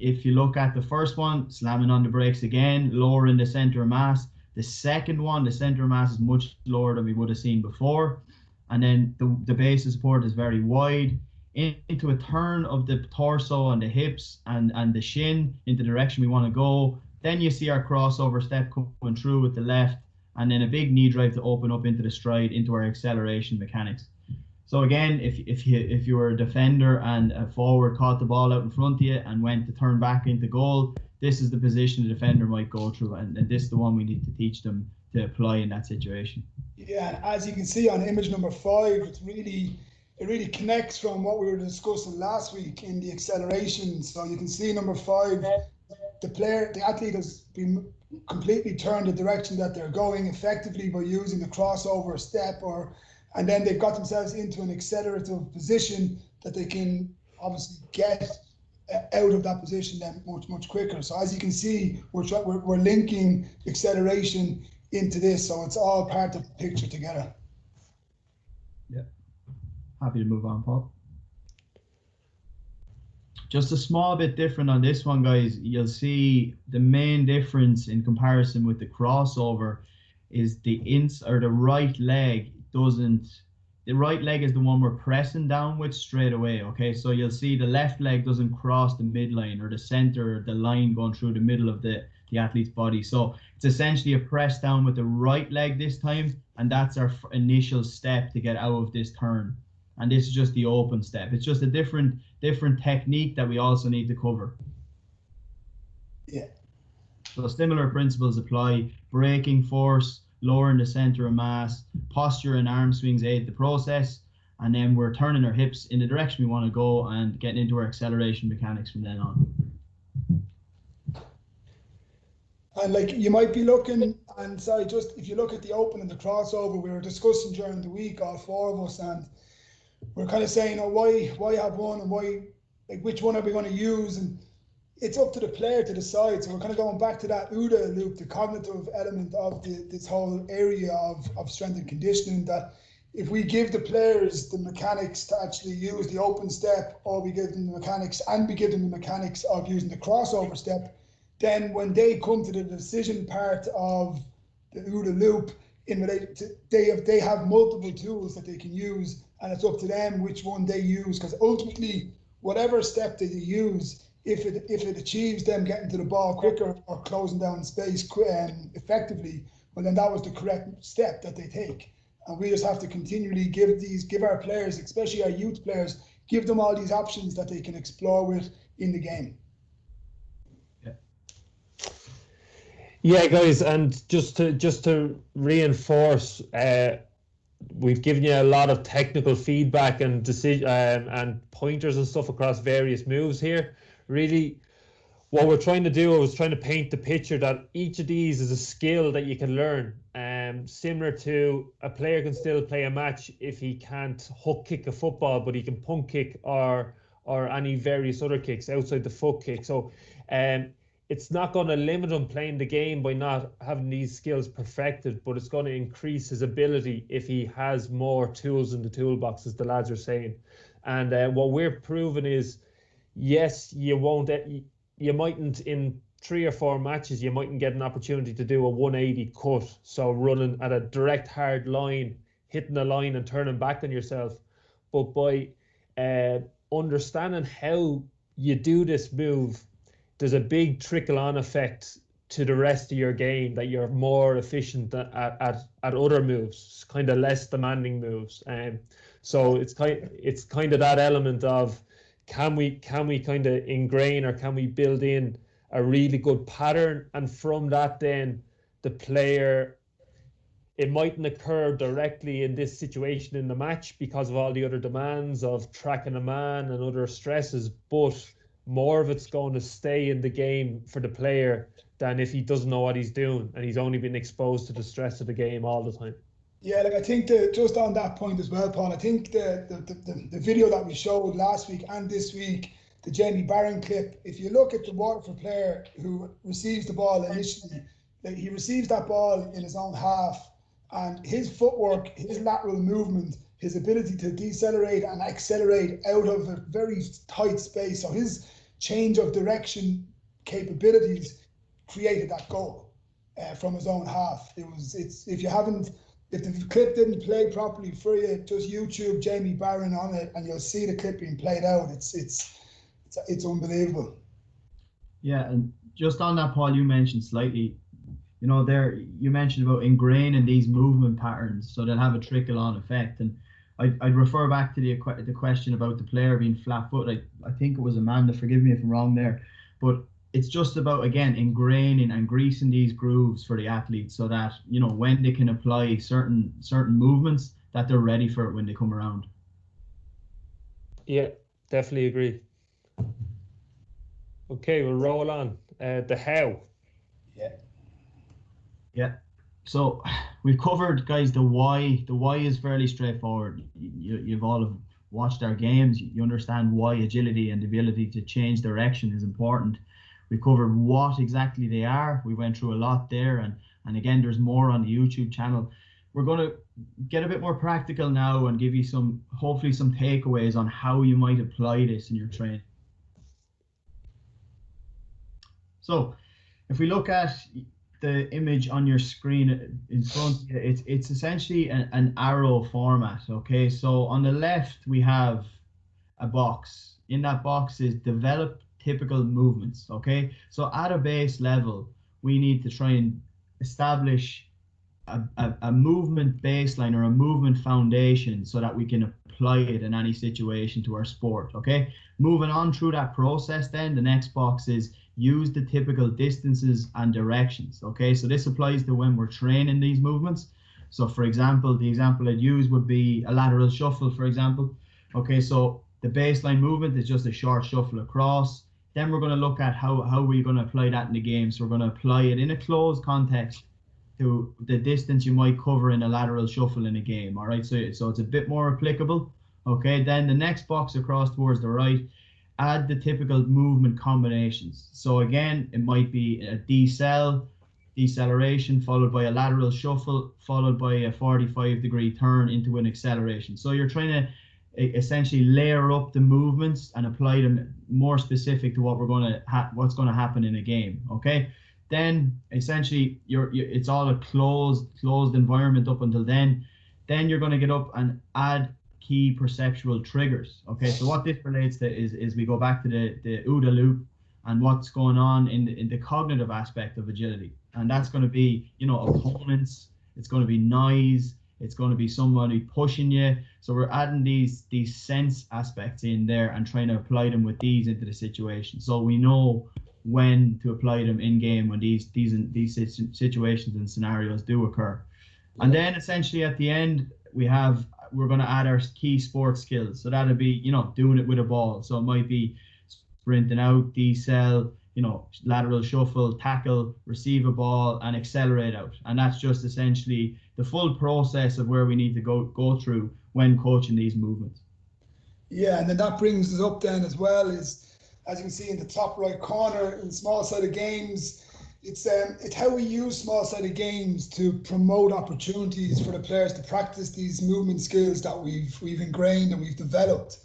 Speaker 3: if you look at the first one, slamming on the brakes again, lowering the center of mass. The second one, the center of mass is much lower than we would have seen before. And then the base of support is very wide into a turn of the torso and the hips and the shin into the direction we want to go. Then you see our crossover step coming through with the left, and then a big knee drive to open up into the stride, into our acceleration mechanics. So again, if you were a defender and a forward caught the ball out in front of you and went to turn back into goal, this is the position the defender might go through, and this is the one we need to teach them to apply in that situation.
Speaker 2: Yeah, as you can see on image number 5, it really connects from what we were discussing last week in the acceleration. So you can see number 5, the athlete has been completely turned the direction that they're going effectively by using the crossover step, and then they've got themselves into an accelerative position that they can obviously get out of that position then much quicker. So as you can see, we're linking acceleration into this, so it's all part of the picture together.
Speaker 3: Yeah, happy to move on, Paul. Just a small bit different on this one, guys. You'll see the main difference in comparison with the crossover is the right leg doesn't. The right leg is the one we're pressing down with straight away. Okay, so you'll see the left leg doesn't cross the midline or the center, the line going through the middle of the athlete's body. So it's essentially a press down with the right leg this time, and that's our initial step to get out of this turn. And this is just the open step. It's just a different technique that we also need to cover.
Speaker 2: Yeah.
Speaker 3: So similar principles apply. Braking force, lowering the center of mass, posture and arm swings aid the process, and then we're turning our hips in the direction we want to go and getting into our acceleration mechanics from then on.
Speaker 2: And like you might be looking, and sorry, just if you look at the open and the crossover, we were discussing during the week, all 4 of us, and we're kind of saying, oh, why have one, and why, like, which one are we going to use? And it's up to the player to decide. So we're kind of going back to that OODA loop, the cognitive element of this whole area of strength and conditioning, that if we give the players the mechanics to actually use the open step, or we give them the mechanics and we give them the mechanics of using the crossover step, then when they come to the decision part of the OODA loop, in relation to, they have multiple tools that they can use, and it's up to them which one they use, because ultimately whatever step that they use, if it achieves them getting to the ball quicker or closing down space effectively, well then that was the correct step that they take. And we just have to continually give our players, especially our youth players, give them all these options that they can explore with in the game.
Speaker 1: Yeah, guys, and just to reinforce, we've given you a lot of technical feedback and decision and pointers and stuff across various moves here. Really, what we're trying to do, I was trying to paint the picture that each of these is a skill that you can learn. Similar to a player can still play a match if he can't hook kick a football, but he can punt kick or any various other kicks outside the foot kick. So it's not going to limit him playing the game by not having these skills perfected, but it's going to increase his ability if he has more tools in the toolbox, as the lads are saying. And what we're proving is, yes, you mightn't in 3 or 4 matches, you mightn't get an opportunity to do a 180 cut. So running at a direct hard line, hitting the line and turning back on yourself. But by understanding how you do this move, there's a big trickle-on effect to the rest of your game, that you're more efficient at other moves, kind of less demanding moves. So it's kind of that element of, can we kind of ingrain, or can we build in a really good pattern, and from that then the player, it mightn't occur directly in this situation in the match because of all the other demands of tracking a man and other stresses, but more of it's going to stay in the game for the player than if he doesn't know what he's doing and he's only been exposed to the stress of the game all the time.
Speaker 2: Yeah, like I think just on that point as well, Paul, I think the video that we showed last week and this week, the Jamie Barron clip, if you look at the Waterford player who receives the ball initially, like he receives that ball in his own half, and his footwork, his lateral movement, his ability to decelerate and accelerate out of a very tight space, so his change of direction capabilities created that goal from his own half. If the clip didn't play properly for you, just YouTube Jamie Barron on it and you'll see the clip being played out. It's unbelievable.
Speaker 3: Yeah, and just on that, Paul, you mentioned slightly, you mentioned about ingraining these movement patterns so they'll have a trickle-on effect. And I'd refer back to the question about the player being flat-footed. I think it was Amanda, forgive me if I'm wrong there, but it's just about, again, ingraining and greasing these grooves for the athletes so that, when they can apply certain movements, that they're ready for it when they come around.
Speaker 1: Yeah, definitely agree. Okay, we'll roll on. The how.
Speaker 3: Yeah. So we've covered, guys, the why. The why is fairly straightforward. You've all watched our games. You understand why agility and the ability to change direction is important. We covered what exactly they are. We went through a lot there, and again, there's more on the YouTube channel. We're going to get a bit more practical now and give you hopefully some takeaways on how you might apply this in your training. So if we look at the image on your screen in front of you, it's essentially an arrow format. Okay, so on the left we have a box. In that box is develop typical movements. Okay, so at a base level we need to try and establish a movement baseline or a movement foundation so that we can apply it in any situation to our sport. Okay, moving on through that process, then the next box is use the typical distances and directions. Okay, so this applies to when we're training these movements. So for example, the example I'd use would be a lateral shuffle, for example. Okay, so the baseline movement is just a short shuffle across. Then we're going to look at how we're going to apply that in the game. So we're going to apply it in a closed context to the distance you might cover in a lateral shuffle in a game. All right, so it's a bit more applicable. Okay, then the next box across towards the right, add the typical movement combinations. So again, it might be a deceleration followed by a lateral shuffle followed by a 45-degree turn into an acceleration. So you're trying to essentially layer up the movements and apply them more specific to what what's going to happen in a game. Okay, then essentially it's all a closed environment up until then. Then you're going to get up and add key perceptual triggers. Okay, so what this relates to is we go back to the OODA loop and what's going on in the cognitive aspect of agility, and that's going to be, you know, opponents. It's going to be noise. It's going to be somebody pushing you. So we're adding these sense aspects in there and trying to apply them with these into the situation. So we know when to apply them in game when these situations and scenarios do occur. And then essentially at the end we're going to add our key sports skills. So that'll be, you know, doing it with a ball. So it might be sprinting out, decel, you know, lateral shuffle, tackle, receive a ball, and accelerate out. And that's just essentially the full process of where we need to go through when coaching these movements.
Speaker 2: Yeah, and then that brings us up then as well, is, as you can see in the top right corner, in small-sided games, it's how we use small-sided games to promote opportunities for the players to practice these movement skills that we've ingrained and we've developed.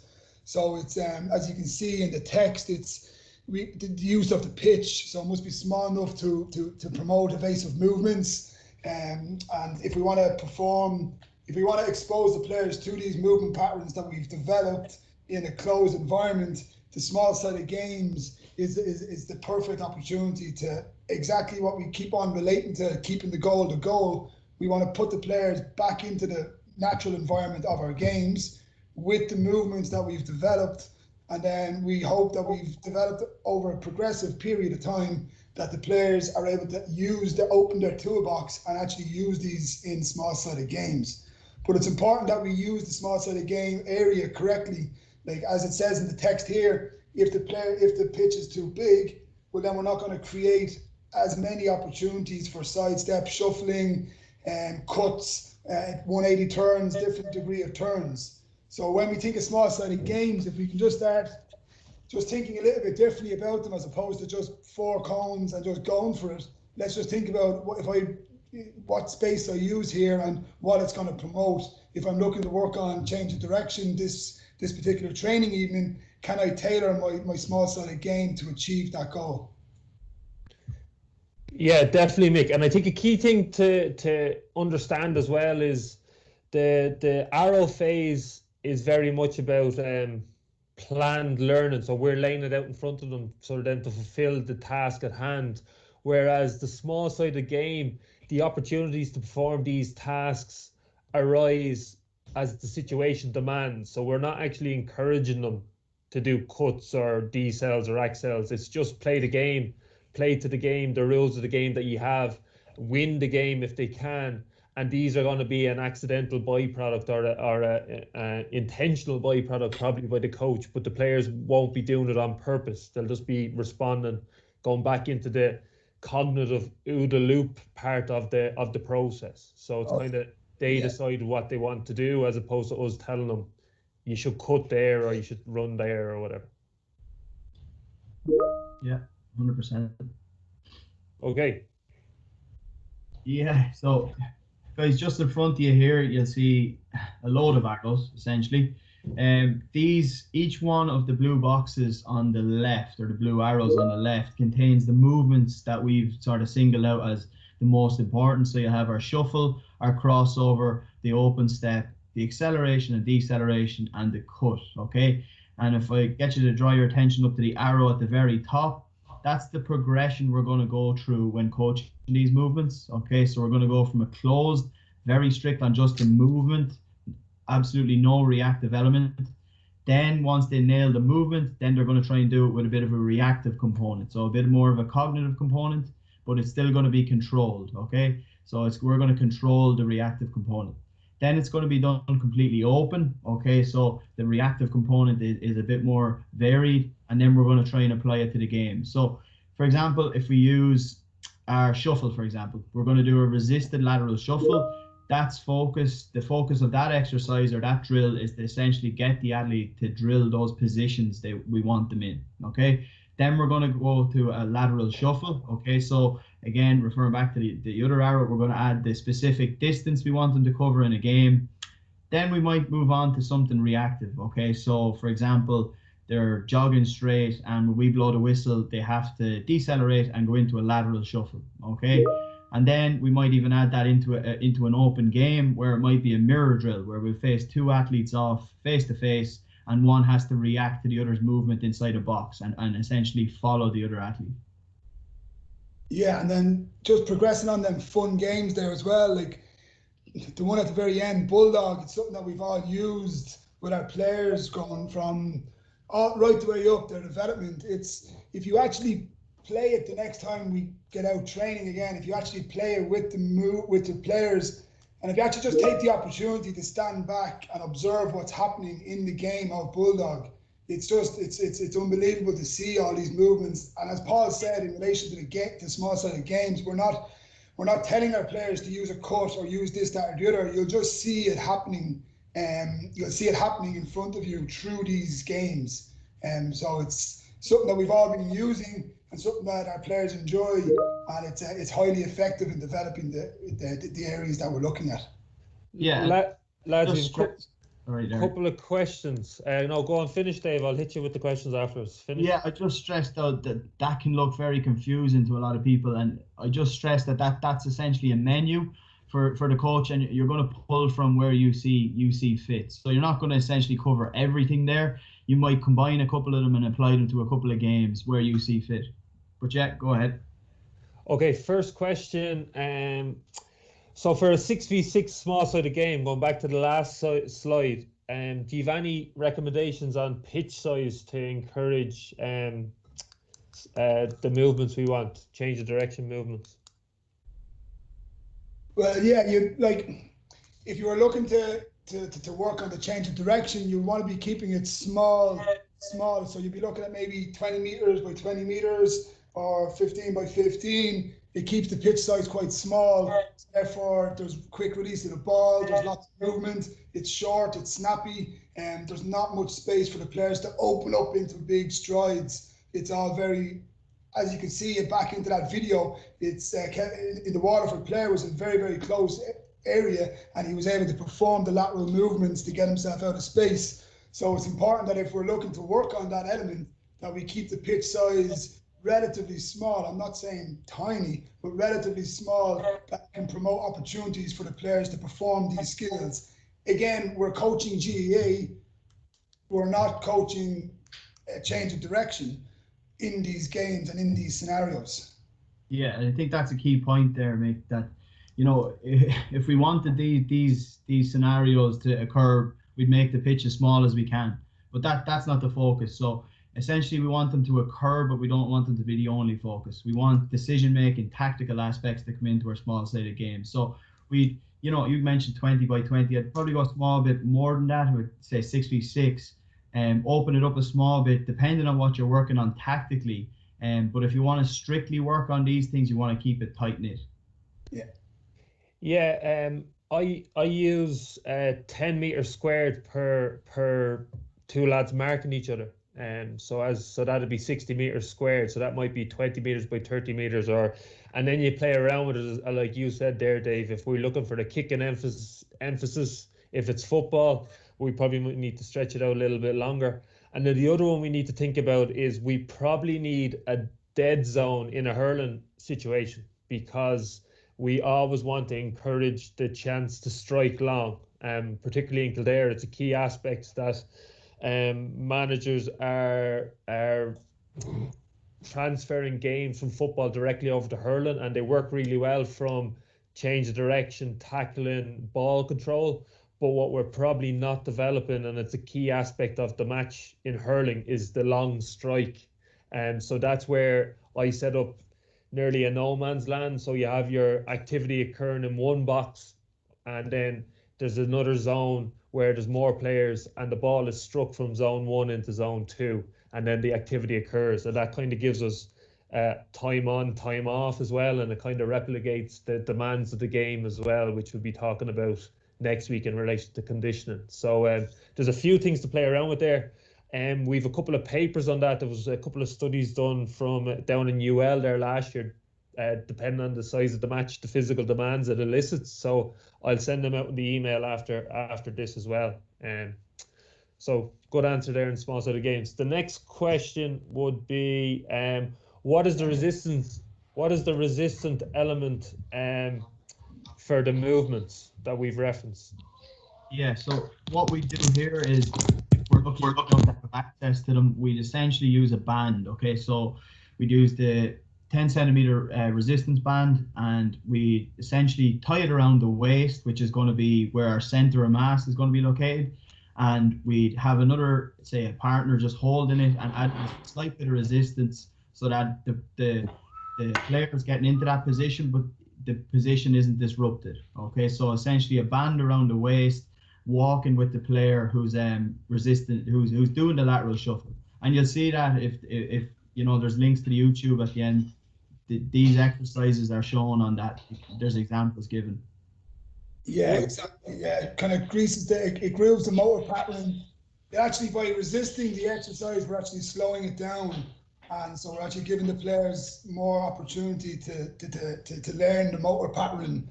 Speaker 2: So it's as you can see in the text, it's the use of the pitch. So it must be small enough to promote evasive movements. And if we want to expose the players to these movement patterns that we've developed in a closed environment, the small-sided games is the perfect opportunity to exactly what we keep on relating to, keeping the goal. We want to put the players back into the natural environment of our games with the movements that we've developed. And then we hope that we've developed over a progressive period of time that the players are able to open their toolbox and actually use these in small-sided games. But it's important that we use the small-sided game area correctly. Like as it says in the text here, if the pitch is too big, well then we're not going to create as many opportunities for sidestep, shuffling, and cuts, 180 turns, different degree of turns. So when we think of small-sided games, if we can just start thinking a little bit differently about them as opposed to just 4 cones and just going for it, let's just think about what space I use here and what it's going to promote. If I'm looking to work on change of direction this particular training evening, can I tailor my small-sided game to achieve that goal?
Speaker 1: Yeah, definitely, Mick. And I think a key thing to understand as well is the arrow phase is very much about planned learning. So we're laying it out in front of them so then to fulfill the task at hand. Whereas the small-sided game, the opportunities to perform these tasks arise as the situation demands. So we're not actually encouraging them to do cuts or decels or accels. It's just play the game, play to the game, the rules of the game that you have, win the game if they can. And these are going to be an accidental byproduct or a intentional byproduct probably by the coach, but the players won't be doing it on purpose. They'll just be responding, going back into the cognitive OODA loop part of the process. So it's kind of they decide what they want to do as opposed to us telling them you should cut there or you should run there or whatever.
Speaker 3: Yeah, 100%. Okay.
Speaker 1: Yeah,
Speaker 3: so guys, just in front of you here, you'll see a load of arrows, essentially. Each one of the blue boxes on the left, or the blue arrows on the left, contains the movements that we've sort of singled out as the most important. So you have our shuffle, our crossover, the open step, the acceleration and deceleration, and the cut, okay? And if I get you to draw your attention up to the arrow at the very top, that's the progression we're going to go through when coaching these movements, okay? So we're going to go from a closed, very strict on just the movement, absolutely no reactive element. Then once they nail the movement, then they're going to try and do it with a bit of a reactive component. So a bit more of a cognitive component, but it's still going to be controlled, okay? So we're going to control the reactive component. Then it's going to be done completely open, okay? So the reactive component is a bit more varied, and then we're going to try and apply it to the game. So for example, if we use our shuffle, for example, we're going to do a resisted lateral shuffle. that's focus. The focus of that exercise or that drill is to essentially get the athlete to drill those positions that we want them in. Okay. Then we're going to go to a lateral shuffle. Okay. So again, referring back to the other arrow, we're going to add the specific distance we want them to cover in a game. Then we might move on to something reactive. Okay. So for example, they're jogging straight, and when we blow the whistle, they have to decelerate and go into a lateral shuffle. Okay. And then we might even add that into an open game where it might be a mirror drill where we face two athletes off face to face, and one has to react to the other's movement inside a box and essentially follow the other athlete.
Speaker 2: Yeah, and then just progressing on them fun games there as well, like the one at the very end, Bulldog. It's something that we've all used with our players going from right the way up their development. It's if you actually play it the next time we get out training again, if you actually play it with the players, and if you actually just take the opportunity to stand back and observe what's happening in the game of Bulldog, it's unbelievable to see all these movements. And as Paul said, in relation to the small-sided games, we're not telling our players to use a cut or use this, that, or the other. You'll just see it happening, you'll see it happening in front of you through these games. So it's something that we've all been using and something that our players enjoy, and it's highly effective in developing the areas that we're looking at.
Speaker 3: Yeah,
Speaker 1: lads, couple of questions. No, go on, finish, Dave. I'll hit you with the questions afterwards. Finish.
Speaker 3: Yeah, I just stressed out that can look very confusing to a lot of people, and I just stressed that's essentially a menu for the coach, and you're going to pull from where you see fit. So you're not going to essentially cover everything there. You might combine a couple of them and apply them to a couple of games where you see fit. But yeah, go ahead.
Speaker 1: Okay, first question. So for a 6v6 small-sided game, going back to the last slide, do you have any recommendations on pitch size to encourage the movements we want, change the direction movements?
Speaker 2: Well, yeah, if you were looking to work on the change of direction, you want to be keeping it small. So you'd be looking at maybe 20 meters by 20 meters or 15 by 15. It keeps the pitch size quite small. Therefore, there's quick release of the ball. There's lots of movement. It's short. It's snappy, and there's not much space for the players to open up into big strides. It's all very, as you can see it back into that video. It's in the Waterford player was a very, very close area, and he was able to perform the lateral movements to get himself out of space. So it's important that if we're looking to work on that element, that we keep the pitch size relatively small. I'm not saying tiny, but relatively small, that can promote opportunities for the players to perform these skills. Again, we're coaching GAA. We're not coaching a change of direction in these games and in these scenarios.
Speaker 3: Yeah, I think that's a key point there, Mick, that, you know, if we wanted these scenarios to occur, we'd make the pitch as small as we can. But that's not the focus. So essentially, we want them to occur, but we don't want them to be the only focus. We want decision-making, tactical aspects to come into our small-sided games. So you mentioned 20 by 20. I'd probably go a small bit more than that. I would say 6v6, and open it up a small bit, depending on what you're working on tactically. But if you want to strictly work on these things, you want to keep it tight-knit.
Speaker 1: Yeah. I use 10 meters squared per two lads marking each other. So that'd be 60 meters squared. So that might be 20 meters by 30 meters, and then you play around with it, like you said there, Dave. If we're looking for the kick and emphasis, if it's football, we probably might need to stretch it out a little bit longer. And then the other one we need to think about is we probably need a dead zone in a hurling situation, because we always want to encourage the chance to strike long. Particularly in Kildare, it's a key aspect that managers are transferring games from football directly over to hurling, and they work really well from change of direction, tackling, ball control. But what we're probably not developing, and it's a key aspect of the match in hurling, is the long strike. So that's where I set up nearly a no man's land. So you have your activity occurring in one box, and then there's another zone where there's more players, and the ball is struck from zone 1 into zone 2, and then the activity occurs. And that kind of gives us time on, time off as well, and it kind of replicates the demands of the game as well, which we'll be talking about next week in relation to conditioning. So there's a few things to play around with there. We've a couple of papers on that. There was a couple of studies done from down in UL there last year, depending on the size of the match, the physical demands it elicits. So I'll send them out in the email after this as well. So good answer there in small side of games. The next question would be, what is the resistance? What is the resistant element for the movements that we've referenced?
Speaker 3: Yeah, so what we do here is, if we're looking to have access to them, we essentially use a band. Okay, so we'd use the 10 centimeter resistance band, and we essentially tie it around the waist, which is going to be where our center of mass is going to be located. And we'd have another, say, a partner just holding it and add a slight bit of resistance so that the player is getting into that position, but the position isn't disrupted. Okay, so essentially a band around the waist, walking with the player who's resistant, who's doing the lateral shuffle. And you'll see that if you know, there's links to the YouTube at the end. These exercises are shown on that. There's examples given.
Speaker 2: Yeah, exactly. Yeah, it kind of greases it grooves the motor pattern. Actually, by resisting the exercise, we're actually slowing it down, and so we're actually giving the players more opportunity to learn the motor pattern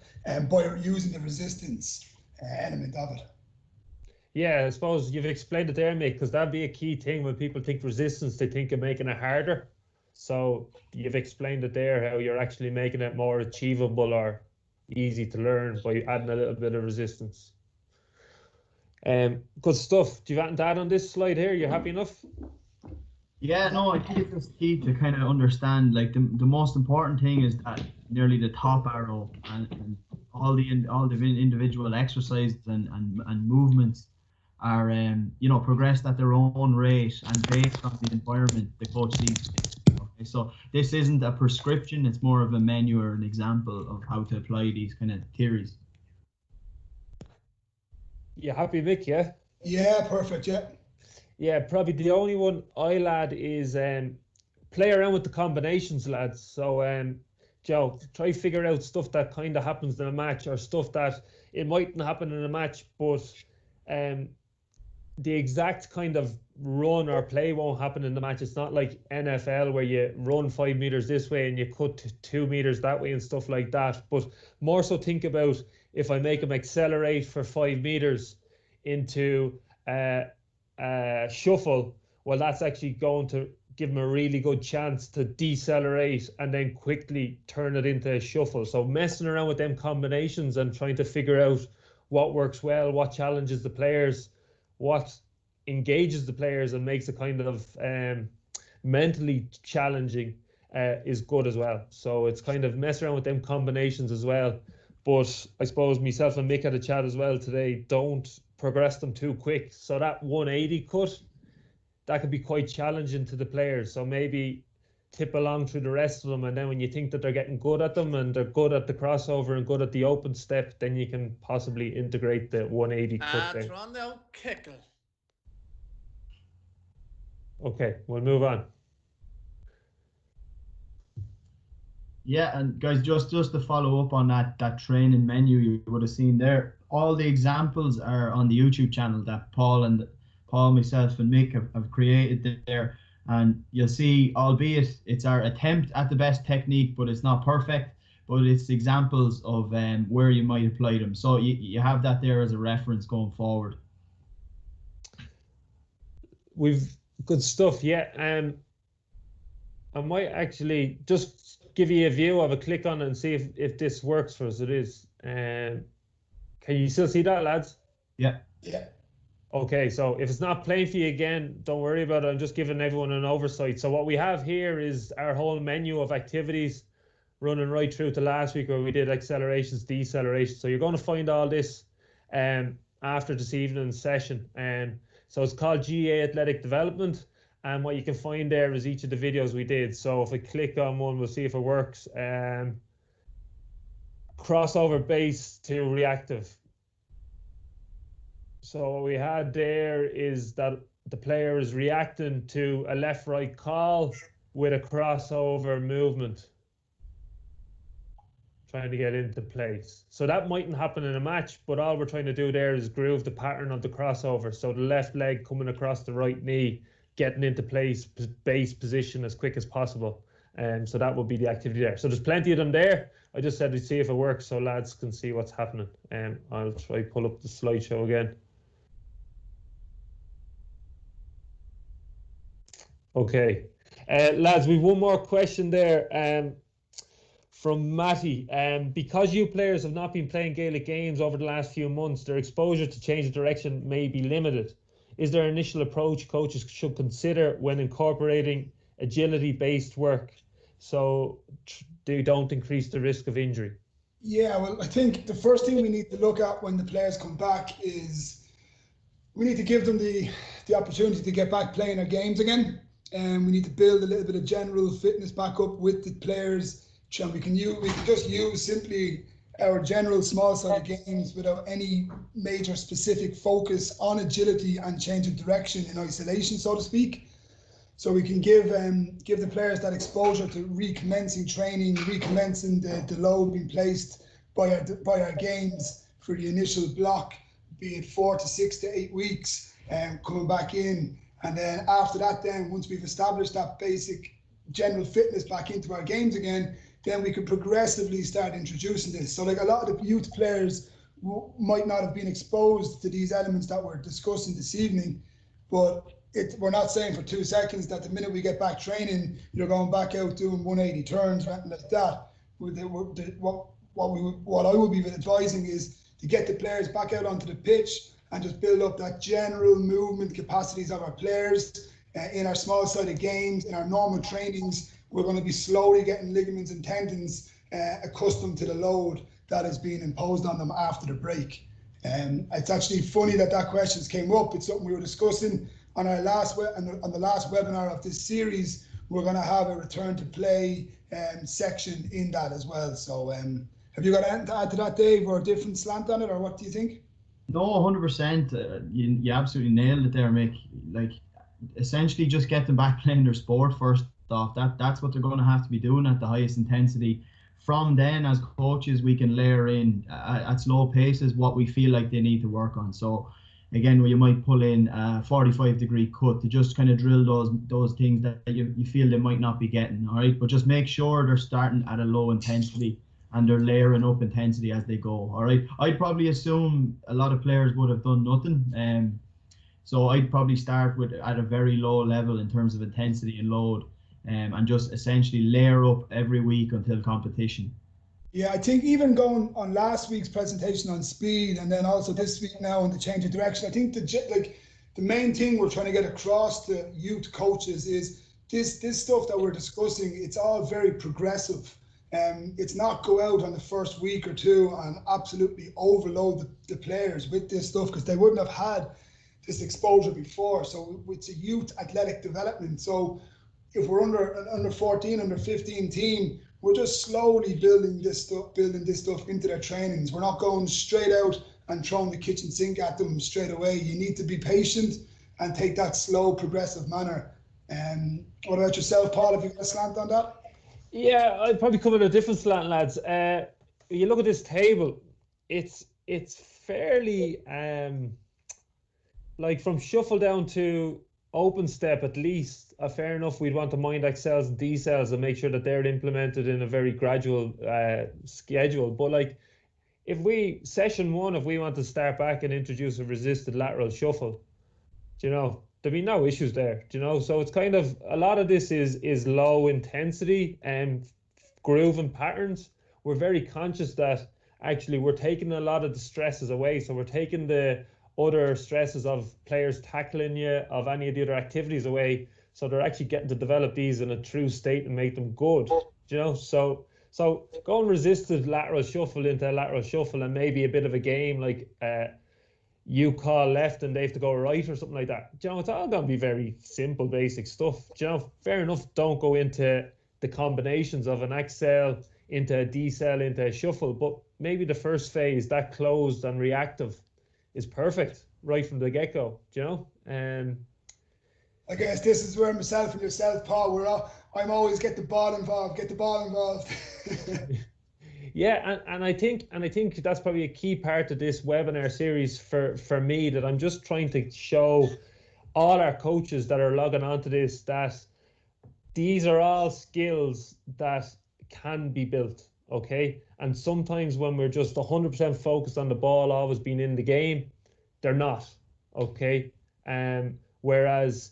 Speaker 2: by using the resistance element of it.
Speaker 1: Yeah, I suppose you've explained it there, Mick, because that'd be a key thing when people think resistance, they think of making it harder. So you've explained it there, how you're actually making it more achievable or easy to learn by adding a little bit of resistance. Good stuff. Do you want to add on this slide here? You happy enough?
Speaker 3: Yeah, no, I think it's just key to kind of understand, like the most important thing is that nearly the top arrow and all the individual exercises and movements are you know, progressed at their own rate and based on the environment the coach needs. Okay, so this isn't a prescription, it's more of a menu or an example of how to apply these kind of theories.
Speaker 1: You happy, Mick? Yeah.
Speaker 2: Yeah, perfect. Yeah.
Speaker 1: Yeah, probably the only one I'll add is play around with the combinations, lads. So Joe, try figure out stuff that kind of happens in a match, or stuff that it mightn't happen in a match, but the exact kind of run or play won't happen in the match. It's not like NFL where you run 5 meters this way and you cut 2 meters that way and stuff like that. But more so think about, if I make them accelerate for 5 meters into shuffle, well, that's actually going to give them a really good chance to decelerate and then quickly turn it into a shuffle. So messing around with them combinations and trying to figure out what works well, what challenges the players, what engages the players and makes it kind of mentally challenging is good as well. So it's kind of mess around with them combinations as well. But I suppose myself and Mick had a chat as well today, don't progress them too quick. So that 180 cut, that could be quite challenging to the players. So maybe tip along through the rest of them, and then when you think that they're getting good at them and they're good at the crossover and good at the open step, then you can possibly integrate the 180 cut there. Okay, we'll move on.
Speaker 3: Yeah, and guys, just to follow up on that training menu you would have seen there, all the examples are on the YouTube channel that Paul, myself, and Mick have created there. And you'll see, albeit it's our attempt at the best technique, but it's not perfect, but it's examples of where you might apply them. So you have that there as a reference going forward.
Speaker 1: We've good stuff, yeah. I might actually just give you a view of a click on it and see if this works for us. It is. Can you still see that, lads?
Speaker 3: Yeah.
Speaker 2: Yeah.
Speaker 1: Okay, so if it's not playing for you again, don't worry about it. I'm just giving everyone an oversight. So what we have here is our whole menu of activities running right through to last week where we did accelerations, decelerations. So you're going to find all this after this evening's session. So it's called GAA Athletic Development. And what you can find there is each of the videos we did. So if I click on one, we'll see if it works. Crossover base to reactive. So what we had there is that the player is reacting to a left-right call with a crossover movement trying to get into place. So that mightn't happen in a match, but all we're trying to do there is groove the pattern of the crossover. So the left leg coming across the right knee, getting into place, base position as quick as possible. So that would be the activity there. So there's plenty of them there. I just said we'd see if it works so lads can see what's happening. I'll try pull up the slideshow again. Okay. Lads, we've one more question there from Matty. Because you players have not been playing Gaelic games over the last few months, their exposure to change of direction may be limited. Is there an initial approach coaches should consider when incorporating agility-based work so they don't increase the risk of injury?
Speaker 2: Yeah, well, I think the first thing we need to look at when the players come back is we need to give them the opportunity to get back playing our games again. And we need to build a little bit of general fitness back up with the players. And we can just use simply our general small-sided games without any major specific focus on agility and change of direction in isolation, so to speak. So we can give the players that exposure to recommencing training, recommencing the load being placed by our games for the initial block, be it 4 to 6 to 8 weeks, and coming back in. And then after that, then once we've established that basic general fitness back into our games again, then we could progressively start introducing this. So like a lot of the youth players might not have been exposed to these elements that we're discussing this evening, but we're not saying for 2 seconds that the minute we get back training, you're going back out doing 180 turns or anything like that. What I would be advising is to get the players back out onto the pitch and just build up that general movement capacities of our players in our small-sided games, in our normal trainings. We're going to be slowly getting ligaments and tendons accustomed to the load that is being imposed on them after the break. It's actually funny that questions came up. It's something we were discussing on our last on the last webinar of this series. We're going to have a return to play section in that as well. So have you got anything to add to that, Dave, or a different slant on it, or what do you think?
Speaker 3: No, 100%. You absolutely nailed it there, Mick. Like, essentially just get them back playing their sport first off. That's what they're going to have to be doing at the highest intensity. From then, as coaches, we can layer in at slow paces what we feel like they need to work on. So again, where you might pull in a 45-degree cut to just kind of drill those things that you feel they might not be getting, all right? But just make sure they're starting at a low intensity and they're layering up intensity as they go, all right? I'd probably assume a lot of players would have done nothing. So I'd probably start at a very low level in terms of intensity and load, and just essentially layer up every week until competition.
Speaker 2: Yeah, I think even going on last week's presentation on speed, and then also this week now on the change of direction, I think the main thing we're trying to get across to youth coaches is this stuff that we're discussing. It's all very progressive. It's not go out on the first week or two and absolutely overload the players with this stuff, because they wouldn't have had this exposure before. So it's a youth athletic development. So if we're under 14, under 15 team, we're just slowly building this stuff into their trainings. We're not going straight out and throwing the kitchen sink at them straight away. You need to be patient and take that slow, progressive manner. What about yourself, Paul? Have you got a slant on that?
Speaker 1: Yeah, I'd probably come with a different slant, lads. You look at this table, it's fairly like from shuffle down to open step, at least fair enough. We'd want to mind accels and decels and make sure that they're implemented in a very gradual schedule. But like, if we session 1, if we want to start back and introduce a resisted lateral shuffle, there'd be no issues there, so it's kind of, a lot of this is low intensity and grooving patterns. We're very conscious that actually we're taking a lot of the stresses away. So we're taking the other stresses of players tackling you, of any of the other activities away. So they're actually getting to develop these in a true state and make them good, so going resisted lateral shuffle into a lateral shuffle and maybe a bit of a game like you call left and they have to go right or something like that. It's all going to be very simple, basic stuff. Fair enough, don't go into the combinations of an accel into a decel into a shuffle, but maybe the first phase, that closed and reactive, is perfect right from the get-go,
Speaker 2: I guess this is where myself and yourself, Paul, I'm always get the ball involved.
Speaker 1: Yeah, and I think that's probably a key part of this webinar series for me, that I'm just trying to show all our coaches that are logging onto this that these are all skills that can be built, okay? And sometimes when we're just 100% focused on the ball always being in the game, they're not, okay? Whereas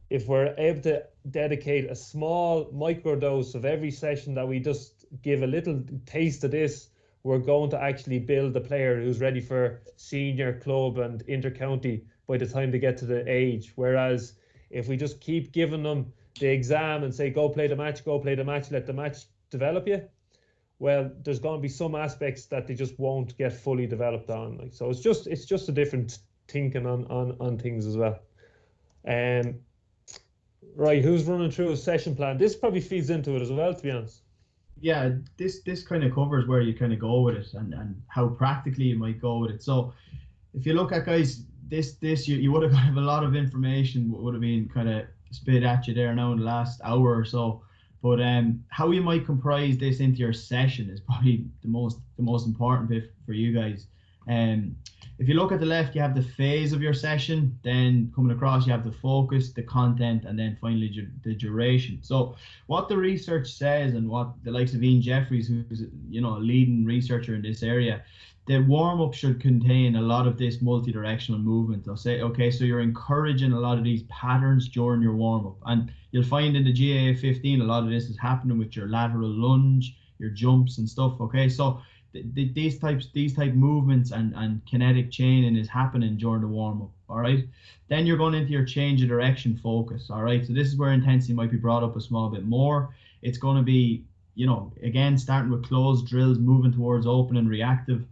Speaker 1: if we're able to dedicate a small microdose of every session, that we just give a little taste of this, we're going to actually build a player who's ready for senior, club and intercounty by the time they get to the age. Whereas if we just keep giving them the exam and say, go play the match, let the match develop you, well, there's going to be some aspects that they just won't get fully developed on. Like, so it's just a different thinking on things as well. Right, who's running through a session plan? This probably feeds into it as well, to be honest.
Speaker 3: Yeah, this kind of covers where you kind of go with it and how practically you might go with it. So if you look at, guys, this you would have got a lot of information would have been kind of spit at you there now in the last hour or so. But how you might comprise this into your session is probably the most important bit for you guys. If you look at the left, you have the phase of your session. Then coming across, you have the focus, the content, and then finally the duration. So what the research says, and what the likes of Ian Jeffries, who's a leading researcher in this area, the warm-up should contain a lot of this multi-directional movement. They'll say, okay, so you're encouraging a lot of these patterns during your warm-up. And you'll find in the GAA 15, a lot of this is happening with your lateral lunge, your jumps and stuff, okay? So these type movements and kinetic chaining is happening during the warm-up, all right? Then you're going into your change of direction focus, all right? So this is where intensity might be brought up a small bit more. It's going to be, again, starting with closed drills, moving towards open and reactive.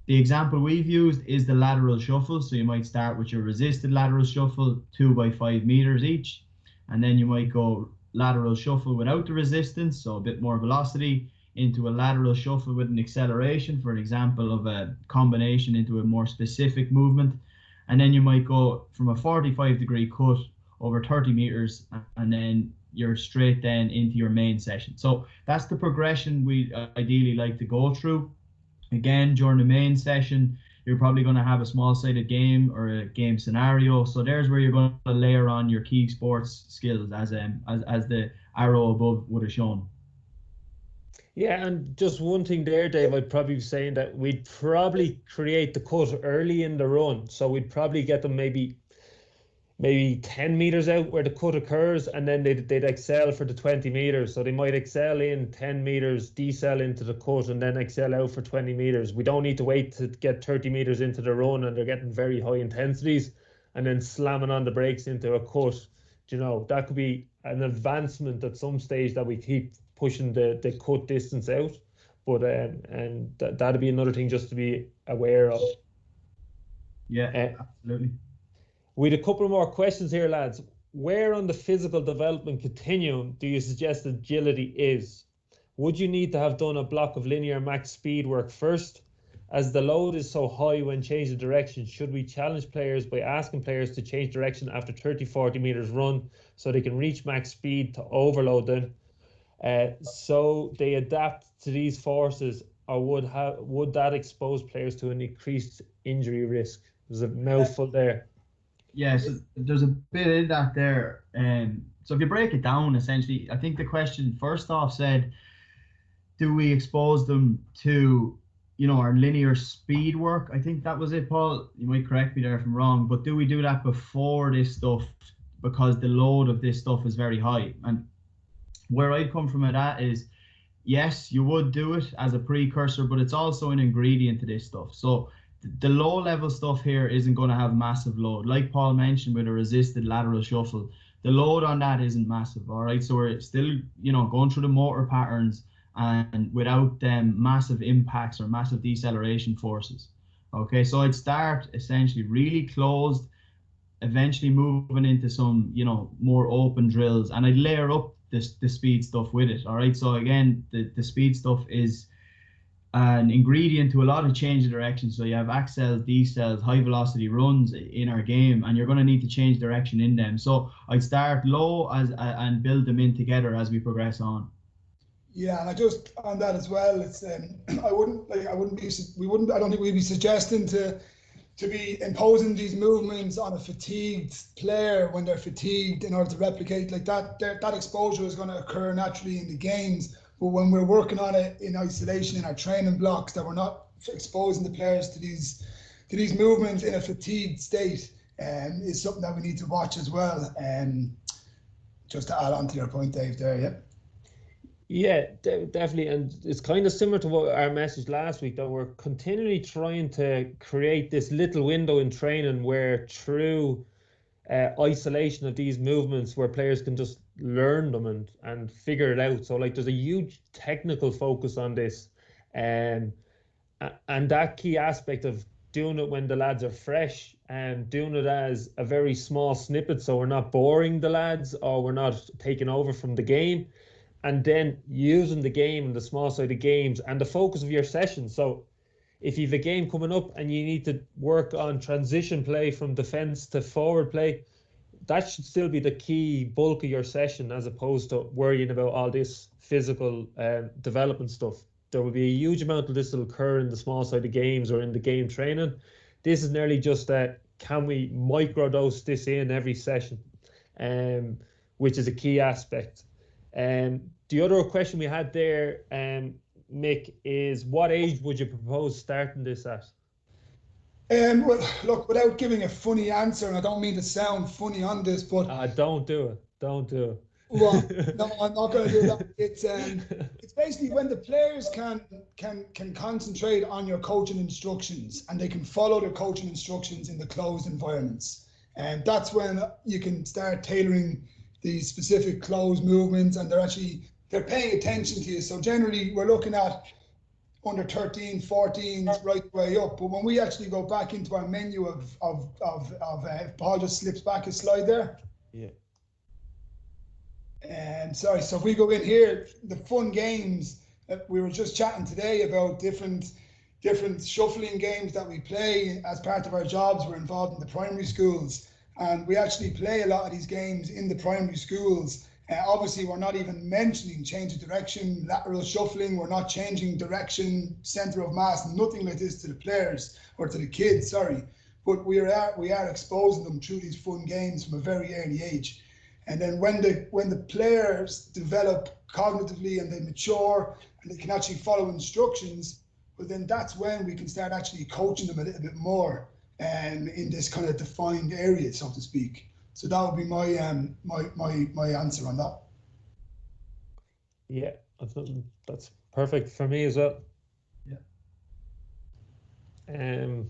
Speaker 3: The example we've used is the lateral shuffle. So you might start with your resisted lateral shuffle, 2 by 5 meters each. And then you might go lateral shuffle without the resistance, so a bit more velocity, into a lateral shuffle with an acceleration, for an example of a combination into a more specific movement. And then you might go from a 45-degree cut over 30 meters, and then you're straight then into your main session. So that's the progression we ideally like to go through. Again, during the main session, you're probably going to have a small-sided game or a game scenario. So there's where you're going to layer on your key sports skills, as the arrow above would have shown.
Speaker 1: Yeah, and just one thing there, Dave, I'd probably be saying that we'd probably create the cut early in the run. So we'd probably get them maybe 10 meters out where the cut occurs, and then they'd excel for the 20 meters. So they might excel in 10 meters, decel into the cut, and then excel out for 20 meters. We don't need to wait to get 30 meters into the run and they're getting very high intensities and then slamming on the brakes into a cut. That could be an advancement at some stage, that we keep pushing the cut distance out. But and that'd be another thing just to be aware of.
Speaker 3: Yeah, absolutely.
Speaker 1: We had a couple more questions here, lads. Where on the physical development continuum do you suggest agility is? Would you need to have done a block of linear max speed work first? As the load is so high when changing direction, should we challenge players by asking players to change direction after 30-40 meters run so they can reach max speed to overload them, so they adapt to these forces, or would that expose players to an increased injury risk? There's a mouthful there.
Speaker 3: Yeah, so there's a bit in that there. So if you break it down, essentially, I think the question first off said, do we expose them to, our linear speed work? I think that was it, Paul. You might correct me there if I'm wrong, but do we do that before this stuff, because the load of this stuff is very high? And where I'd come from at that is, yes, you would do it as a precursor, but it's also an ingredient to this stuff. So the low level stuff here isn't going to have massive load. Like Paul mentioned with a resisted lateral shuffle, the load on that isn't massive, all right? So we're still, going through the motor patterns and without massive impacts or massive deceleration forces. Okay, so I'd start essentially really closed, eventually moving into some, more open drills, and I'd layer up the speed stuff with it, all right? So again, the speed stuff is an ingredient to a lot of change of direction. So you have accels, decels, high velocity runs in our game, and you're going to need to change direction in them. So I'd start low and build them in together as we progress on.
Speaker 2: Yeah, and I just on that as well. It's I don't think we'd be suggesting to be imposing these movements on a fatigued player when they're fatigued in order to replicate like that. That exposure is going to occur naturally in the games, but when we're working on it in isolation in our training blocks, that we're not exposing the players to these movements in a fatigued state, is something that we need to watch as well. Just to add on to your point, Dave, there, yeah.
Speaker 1: Yeah, definitely. And it's kind of similar to what our message last week, that we're continually trying to create this little window in training where through isolation of these movements where players can just learn them and figure it out. So like there's a huge technical focus on this. And that key aspect of doing it when the lads are fresh and doing it as a very small snippet, so we're not boring the lads or we're not taking over from the game, and then using the game and the small side of games and the focus of your session. So if you've a game coming up and you need to work on transition play from defense to forward play, that should still be the key bulk of your session, as opposed to worrying about all this physical development stuff. There will be a huge amount of this that will occur in the small side of games or in the game training. This is nearly just that, can we microdose this in every session, which is a key aspect. The other question we had there, Mick, is what age would you propose starting this at?
Speaker 2: Well, look, without giving a funny answer, and I don't mean to sound funny on this, but
Speaker 1: don't do it. Don't do it.
Speaker 2: Well, no, I'm not going to do that. It's basically when the players can concentrate on your coaching instructions and they can follow the coaching instructions in the closed environments, and that's when you can start tailoring these specific closed movements, and they're paying attention to you. So generally, we're looking at under 13, 14, right the way up. But when we actually go back into our menu of if Paul just slips back a slide there.
Speaker 1: Yeah.
Speaker 2: Sorry, so if we go in here, the fun games, we were just chatting today about different shuffling games that we play as part of our jobs. We're involved in the primary schools, and we actually play a lot of these games in the primary schools. Obviously, we're not even mentioning change of direction, lateral shuffling. We're not changing direction, center of mass, nothing like this to the players or to the kids, sorry. But we are exposing them through these fun games from a very early age. And then when the players develop cognitively and they mature and they can actually follow instructions, well, then that's when we can start actually coaching them a little bit more in this kind of defined area, so to speak. So that would be my answer on that.
Speaker 1: Yeah, that's perfect for me as well.
Speaker 2: Yeah.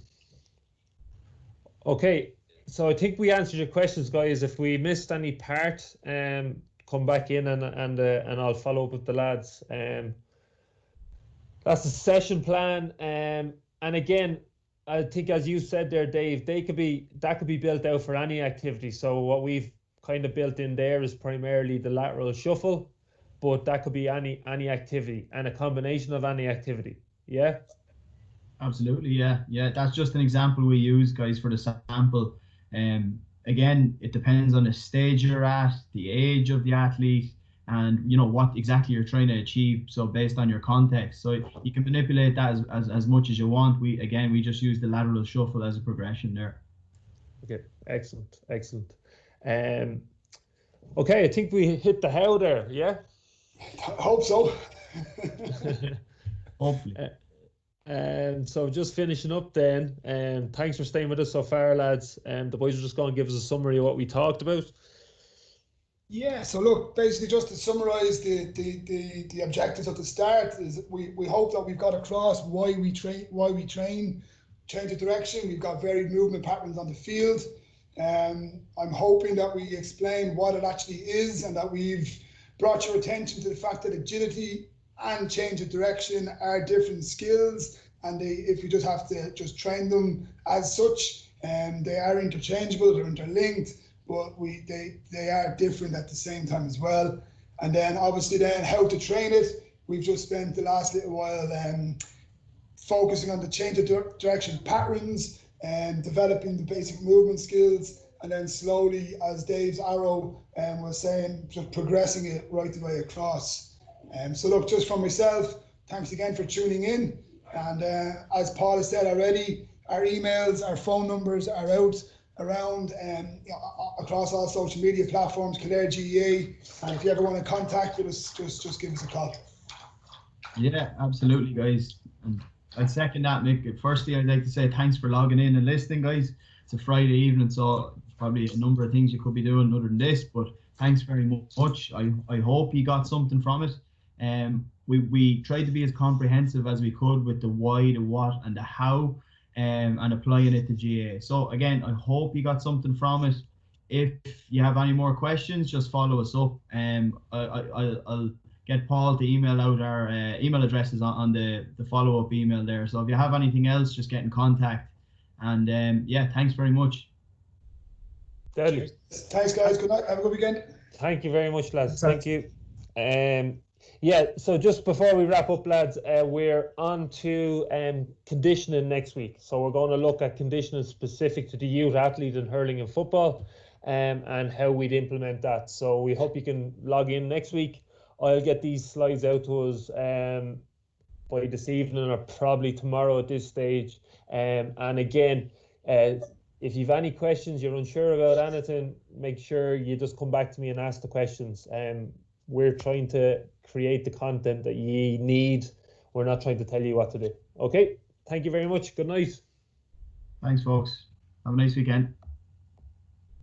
Speaker 1: Okay, so I think we answered your questions, guys. If we missed any part, come back in and I'll follow up with the lads. That's the session plan. And again, I think, as you said there, Dave, that could be built out for any activity. So what we've kind of built in there is primarily the lateral shuffle, but that could be any activity and a combination of any activity. Yeah.
Speaker 3: Absolutely, yeah. That's just an example we use, guys, for the sample. Again, it depends on the stage you're at, the age of the athlete, and what exactly you're trying to achieve. So based on your context, so you can manipulate that as much as you want. We just use the lateral shuffle as a progression there.
Speaker 1: Okay, excellent. Okay, I think we hit the how there. Yeah.
Speaker 2: I hope so.
Speaker 3: Hopefully.
Speaker 1: So just finishing up then, thanks for staying with us so far, lads. The boys are just going to give us a summary of what we talked about.
Speaker 2: Yeah, so look, basically just to summarize the objectives at the start is we hope that we've got across why we train, change of direction. We've got varied movement patterns on the field. I'm hoping that we explain what it actually is and that we've brought your attention to the fact that agility and change of direction are different skills, and if you just have to just train them as such, they are interchangeable, they're interlinked, but they are different at the same time as well. And then obviously then how to train it. We've just spent the last little while focusing on the change of direction patterns and developing the basic movement skills, and then slowly, as Dave's arrow was saying, just progressing it right the way across. So look, just from myself, thanks again for tuning in. And as Paul has said already, our emails, our phone numbers are out around across all social media platforms, Kildare GAA. And if you ever want to contact with us, just give us a call.
Speaker 3: Yeah, absolutely, guys. And I'd second that, Mick. Firstly, I'd like to say thanks for logging in and listening, guys. It's a Friday evening, so there's probably a number of things you could be doing other than this, but thanks very much. I hope you got something from it. We tried to be as comprehensive as we could with the why, the what, and the how, and applying it to GAA. So again, I hope you got something from it. If you have any more questions, just follow us up. I'll get Paul to email out our email addresses on the follow-up email there. So if you have anything else, just get in contact. And yeah, thanks very much.
Speaker 1: Deadly.
Speaker 2: Thanks, guys. Good night. Have a good weekend.
Speaker 1: Thank you very much, lads. Thank you. Yeah, so just before we wrap up, lads, we're on to conditioning next week. So we're going to look at conditioning specific to the youth athlete in hurling and football, and how we'd implement that. So we hope you can log in next week. I'll get these slides out to us by this evening or probably tomorrow at this stage. And again, if you've any questions, you're unsure about anything, make sure you just come back to me and ask the questions. We're trying to create the content that you need. We're not trying to tell you what to do. Okay, thank you very much. Good night.
Speaker 3: Thanks, folks. Have a nice weekend.